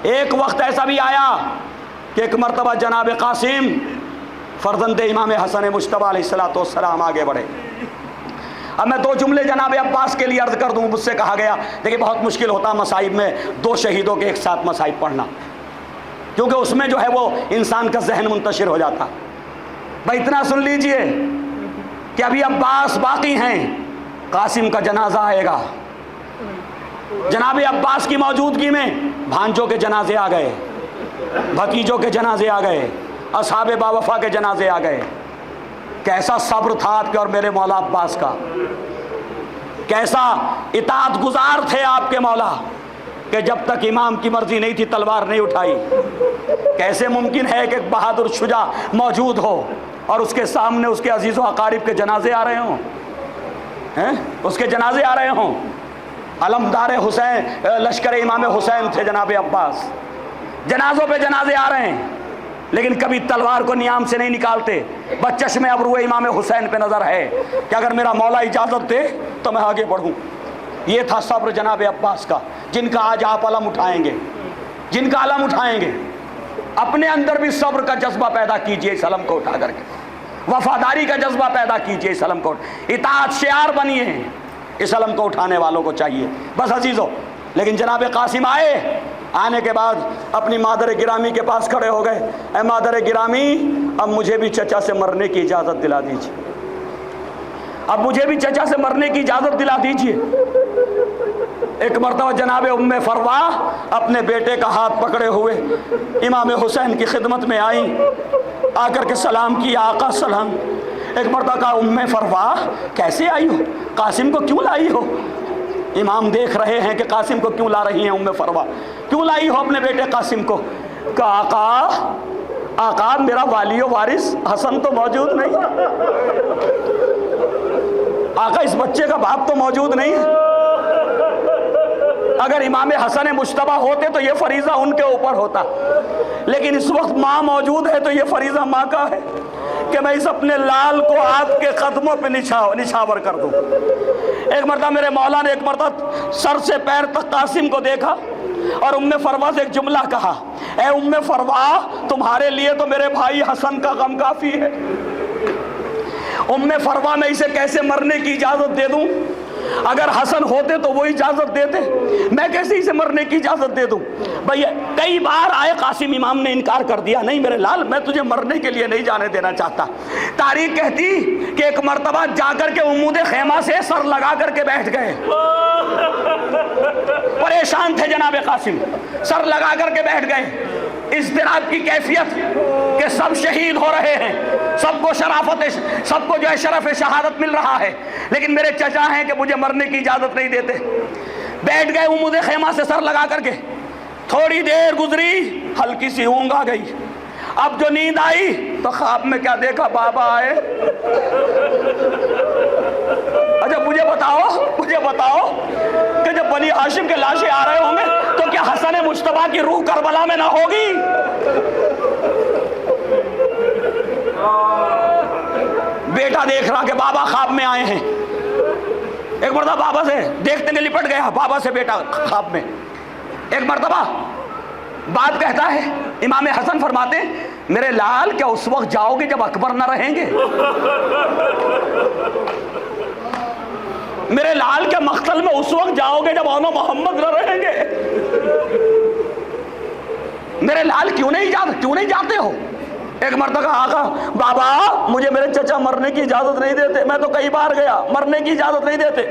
ایک وقت ایسا بھی آیا کہ ایک مرتبہ جناب قاسم فرزند امام حسن مجتبیٰ علیہ السلام آگے بڑھے۔ اب میں 2 جملے جناب عباس کے لیے عرض کر دوں۔ مجھ سے کہا گیا دیکھیں بہت مشکل ہوتا مصائب میں 2 شہیدوں کے ایک ساتھ مصائب پڑھنا، کیونکہ اس میں جو ہے وہ انسان کا ذہن منتشر ہو جاتا۔ بھائی اتنا سن لیجئے کہ ابھی عباس باقی ہیں، قاسم کا جنازہ آئے گا۔ جناب عباس کی موجودگی میں بھانجوں کے جنازے آ گئے، بھتیجوں کے جنازے آ گئے، اصحاب باوفا کے جنازے آ گئے۔ کیسا صبر تھا آپ کے اور میرے مولا عباس کا، کیسا اطاعت گزار تھے آپ کے مولا کہ جب تک امام کی مرضی نہیں تھی تلوار نہیں اٹھائی۔ کیسے ممکن ہے کہ ایک بہادر شجاع موجود ہو اور اس کے سامنے اس کے عزیز و اقارب کے جنازے آ رہے ہوں، اس کے جنازے آ رہے ہوں۔ علمدار حسین لشکر امام حسین تھے جناب عباس، جنازوں پہ جنازے آ رہے ہیں، لیکن کبھی تلوار کو نیام سے نہیں نکالتے۔ بس چشم ابرو امام حسین پہ نظر ہے کہ اگر میرا مولا اجازت دے تو میں آگے بڑھوں۔ یہ تھا صبر جناب عباس کا، جن کا آج آپ علم اٹھائیں گے، جن کا علم اٹھائیں گے۔ اپنے اندر بھی صبر کا جذبہ پیدا کیجئے اس علم کو اٹھا کر کے، وفاداری کا جذبہ پیدا کیجئے اس علم کو، اطاعت شعار بنیے، اس علم کو اٹھانے والوں کو چاہیے۔ بس عزیزو، لیکن جناب قاسم آئے، آنے کے بعد اپنی مادر گرامی کے پاس کھڑے ہو گئے۔ اے مادر گرامی، اب مجھے بھی چچا سے مرنے کی اجازت دلا دیجیے، اب مجھے بھی چچا سے مرنے کی اجازت دلا دیجیے۔ ایک مرتبہ جناب ام فروا اپنے بیٹے کا ہاتھ پکڑے ہوئے امام حسین کی خدمت میں آئیں، آ کر کے سلام کیا، آقا سلام۔ ایک مرتبہ کہا ام فروا کیسے آئی ہو، قاسم کو کیوں لائی ہو؟ امام دیکھ رہے ہیں کہ قاسم کو کیوں لا رہی ہیں ام فروا، کیوں لائی ہو اپنے بیٹے قاسم کو؟ کہا آقا میرا والی و وارث حسن تو موجود نہیں، آقا اس بچے کا باپ تو موجود نہیں ہے۔ اگر امام حسن مجتبیٰ ہوتے تو یہ فریضہ ان کے اوپر ہوتا، لیکن اس وقت ماں موجود ہے تو یہ فریضہ ماں کا ہے کہ میں اس اپنے لال کو آپ کے قدموں پہ نچھاور کر دوں۔ ایک مرتبہ میرے مولا نے ایک مرتبہ سر سے پیر تک قاسم کو دیکھا اور ام فروا سے ایک جملہ کہا، اے ام فروا تمہارے لیے تو میرے بھائی حسن کا غم کافی ہے۔ ام فروا میں اسے کیسے مرنے کی اجازت دے دوں؟ اگر حسن ہوتے تو وہ اجازت دیتے، میں کیسے اسے مرنے کی اجازت دے دوں؟ بھئی کئی بار آئے قاسم، امام نے انکار کر دیا، نہیں میرے لال میں تجھے مرنے کے لیے نہیں جانے دینا چاہتا۔ تاریخ کہتی کہ ایک مرتبہ جا کر کے عمود خیمہ سے سر لگا کر کے بیٹھ گئے، پریشان تھے جناب قاسم، سر لگا کر کے بیٹھ گئے۔ اضطراب کی کیفیت کہ سب شہید ہو رہے ہیں، سب کو سب کو جو ہے شرف شہادت مل رہا ہے، لیکن میرے چچا ہیں کہ مجھے مرنے کی اجازت نہیں دیتے۔ بیٹھ گئے عمود خیمہ سے سر لگا کر کے. تھوڑی دیر گزری, ہلکی سی اونگ آ گئی. اب جو نیند آئی تو خواب میں کیا دیکھا, بابا آئے. اچھا مجھے بتاؤ کہ جب بنی ہاشم کے لاشیں آ رہے ہوں گے تو کیا حسن مجتبیٰ کی روح کربلا میں نہ ہوگی؟ بیٹا دیکھ رہا کہ بابا خواب میں آئے ہیں. ایک مرتبہ بابا سے دیکھتے کہ لپٹ گیا بابا سے بیٹا خواب میں. ایک مرتبہ بات کہتا ہے, امام حسن فرماتے ہیں میرے لال کیا اس وقت جاؤ گے جب اکبر نہ رہیں گے؟ میرے لال کے مقتل میں اس وقت جاؤ گے جب آنو محمد نہ رہیں گے؟ میرے لال کیوں نہیں جاتے ہو؟ ایک مرتبہ آقا بابا مجھے میرے چچا مرنے کی اجازت نہیں دیتے, میں تو کئی بار گیا, مرنے کی اجازت نہیں دیتے.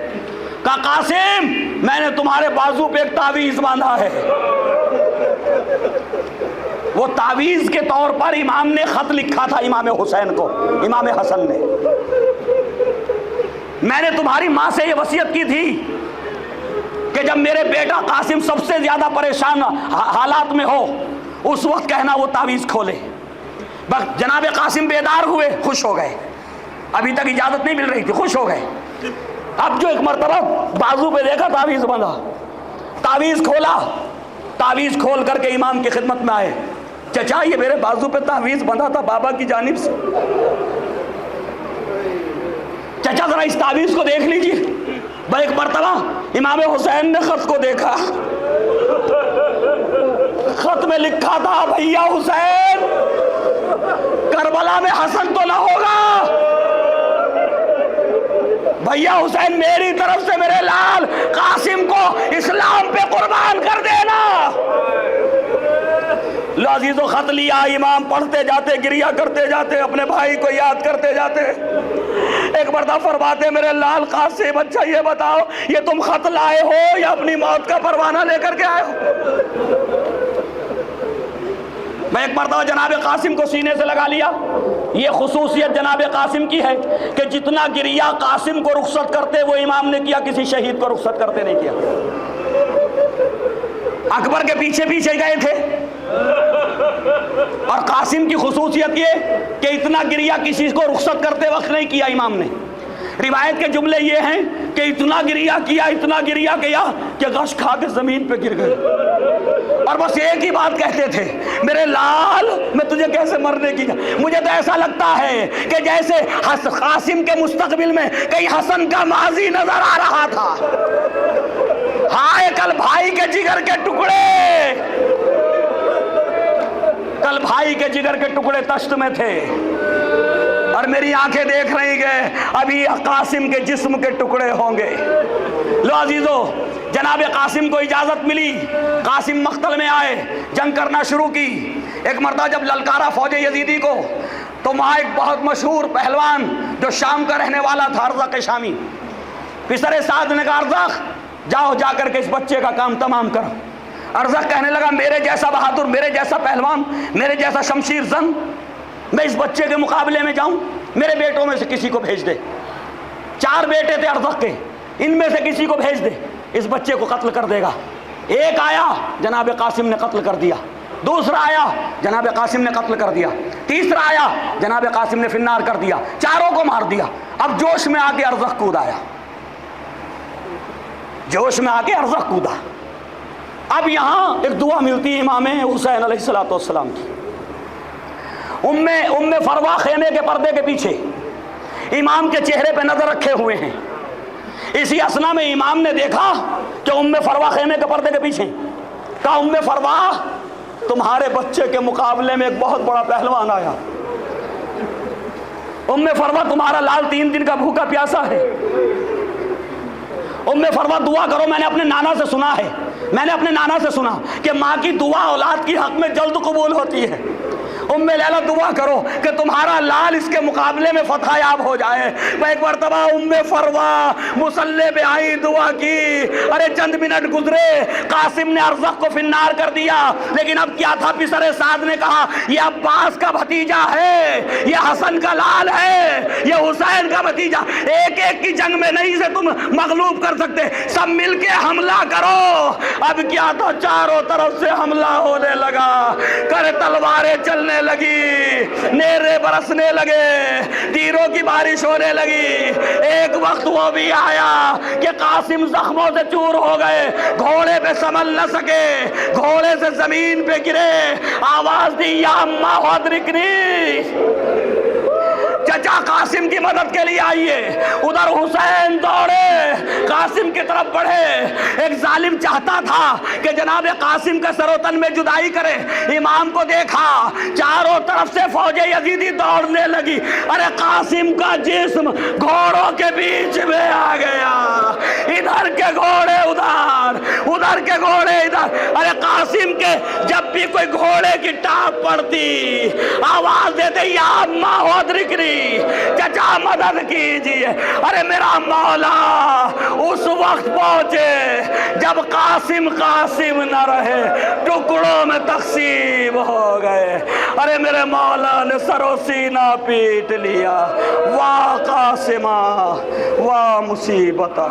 کہا قاسم میں نے تمہارے بازو پہ ایک تعویذ باندھا ہے. وہ تعویذ کے طور پر امام نے خط لکھا تھا امام حسین کو, امام حسن نے. میں نے تمہاری ماں سے یہ وصیت کی تھی کہ جب میرے بیٹا قاسم سب سے زیادہ پریشان حالات میں ہو اس وقت کہنا وہ تعویذ کھولے. بس جناب قاسم بیدار ہوئے, خوش ہو گئے. ابھی تک اجازت نہیں مل رہی تھی, خوش ہو گئے. اب جو ایک مرتبہ بازو پہ دیکھا تعویذ بندھا, تعویذ کھولا, تعویذ کھول کر کے امام کی خدمت میں آئے. چچا یہ میرے بازو پہ تعویذ بندھا تھا بابا کی جانب سے, چچا ذرا اس تعویذ کو دیکھ لیجیے. بھائی ایک مرتبہ امام حسین نے خط کو دیکھا, خط میں لکھا تھا بھیا حسین کربلا میں حسن تو نہ ہوگا, بھیا حسین میری طرف سے میرے لال قاسم کو اسلام پہ قربان کر دینا. لو عزیزو خط لیا, امام پڑھتے جاتے, گریہ کرتے جاتے, اپنے بھائی کو یاد کرتے جاتے. ایک مرتبہ فرماتے میرے لال قاسم اچھا یہ بتاؤ یہ تم خط لائے ہو یا اپنی موت کا پروانہ لے کر کے آئے ہو؟ میں ایک مرتبہ جناب قاسم کو سینے سے لگا لیا. یہ خصوصیت جناب قاسم کی ہے کہ جتنا گریہ قاسم کو رخصت کرتے وہ امام نے کیا, کسی شہید کو رخصت کرتے نہیں کیا. اکبر کے پیچھے پیچھے گئے تھے اور قاسم کی خصوصیت یہ کہ اتنا گریہ کسی کو رخصت کرتے وقت نہیں کیا امام نے. روایت کے جملے یہ ہیں کہ اتنا گریہ کیا کہ غش کھا کے زمین پہ گر گئے اور بس ایک ہی بات کہتے تھے میرے لال میں تجھے کیسے مرنے کی. مجھے تو ایسا لگتا ہے کہ جیسے قاسم کے مستقبل میں کئی حسن کا ماضی نظر آ رہا تھا. ہائے کل بھائی کے جگر کے ٹکڑے, کل بھائی کے جگر کے ٹکڑے تشت میں تھے اور میری آنکھیں دیکھ رہی گئے ابھی قاسم کے جسم کے ٹکڑے ہوں گے. لو عزیزو جناب قاسم کو اجازت ملی, قاسم مقتل میں آئے, جنگ کرنا شروع کی. ایک مرتبہ جب للکارا فوج یزیدی کو تو وہاں ایک بہت مشہور پہلوان جو شام کا رہنے والا تھا ارزق شامی, پسر سعد نے کہا ارزق جاؤ جا کر کے اس بچے کا کام تمام کرو. ارزق کہنے لگا میرے جیسا بہادر, میرے جیسا پہلوان, میرے جیسا شمشیر زن میں اس بچے کے مقابلے میں جاؤں؟ میرے بیٹوں میں سے کسی کو بھیج دے. 4 بیٹے تھے ارزق کے, ان میں سے کسی کو بھیج دے, اس بچے کو قتل کر دے گا. ایک آیا جناب قاسم نے قتل کر دیا, دوسرا آیا جناب قاسم نے قتل کر دیا, تیسرا آیا جناب قاسم نے فنار کر دیا, چاروں کو مار دیا. اب جوش میں آ کے ارزق کود آیا, جوش میں آ کے ارزق کودا. اب یہاں ایک دعا ملتی ہے امام حسین علیہ السلام کی. ام فروا خیمے کے پردے کے پیچھے امام کے چہرے پہ نظر رکھے ہوئے ہیں. اسی اسنا میں امام نے دیکھا کہ ام فروا خیمے کے پردے کے پیچھے. کہا ام فروا تمہارے بچے کے مقابلے میں ایک بہت بڑا پہلوان آیا. ام فروا تمہارا لال 3 دن کا بھوکا پیاسا ہے. ام فروا دعا کرو, میں نے اپنے نانا سے سنا کہ ماں کی دعا اولاد کی حق میں جلد قبول ہوتی ہے. ام لیلہ دعا کرو کہ تمہارا لال اس کے مقابلے میں فتح یاب ہو جائے۔ میں ایک مرتبہ ام فروا مصلی پہ آئی، دعا کی، ارے چند منٹ گزرے، قاسم نے ارزق کو فنار کر دیا، لیکن اب کیا تھا؟ پسر سعد نے کہا یہ عباس کا بھتیجا ہے، یہ حسن کا لال ہے، یہ حسین کا بھتیجا، ایک ایک کی جنگ میں نہیں سے تم مغلوب کر سکتے، سب مل کے حملہ کرو۔ اب کیا تھا؟ چاروں طرف سے حملہ ہونے لگا، کر تلواریں چلنے لگی، نیرے برسنے لگے، تیروں کی بارش ہونے لگی۔ ایک وقت وہ بھی آیا کہ قاسم زخموں سے چور ہو گئے، گھوڑے پہ سنبھل نہ سکے، گھوڑے سے زمین پہ گرے، آواز دی یا اماں ادرکنی، چچا قاسم کی مدد کے لیے آئیے۔ ادھر حسین دوڑے، قاسم کی طرف بڑھے۔ ایک ظالم چاہتا تھا کہ جناب قاسم کا سر و تن میں جدائی کرے، امام کو دیکھا، چاروں طرف سے فوج یزیدی دوڑنے لگی، ارے قاسم کا جسم گھوڑوں کے بیچ میں آ گیا، ادھر کے گھوڑے ادھر، ادھر کے گھوڑے ادھر، ارے قاسم کے جب بھی کوئی گھوڑے کی ٹاپ پڑتی آواز دیتے یا اماں ادرکنی، چچا مدد کیجئے۔ ارے میرا مولا اس وقت پہنچے جب قاسم نہ رہے، ٹکڑوں میں تقسیم ہو گئے۔ ارے میرے مولا نے سر و سینہ پیٹ لیا، واہ قاسمہ واہ مصیبتہ۔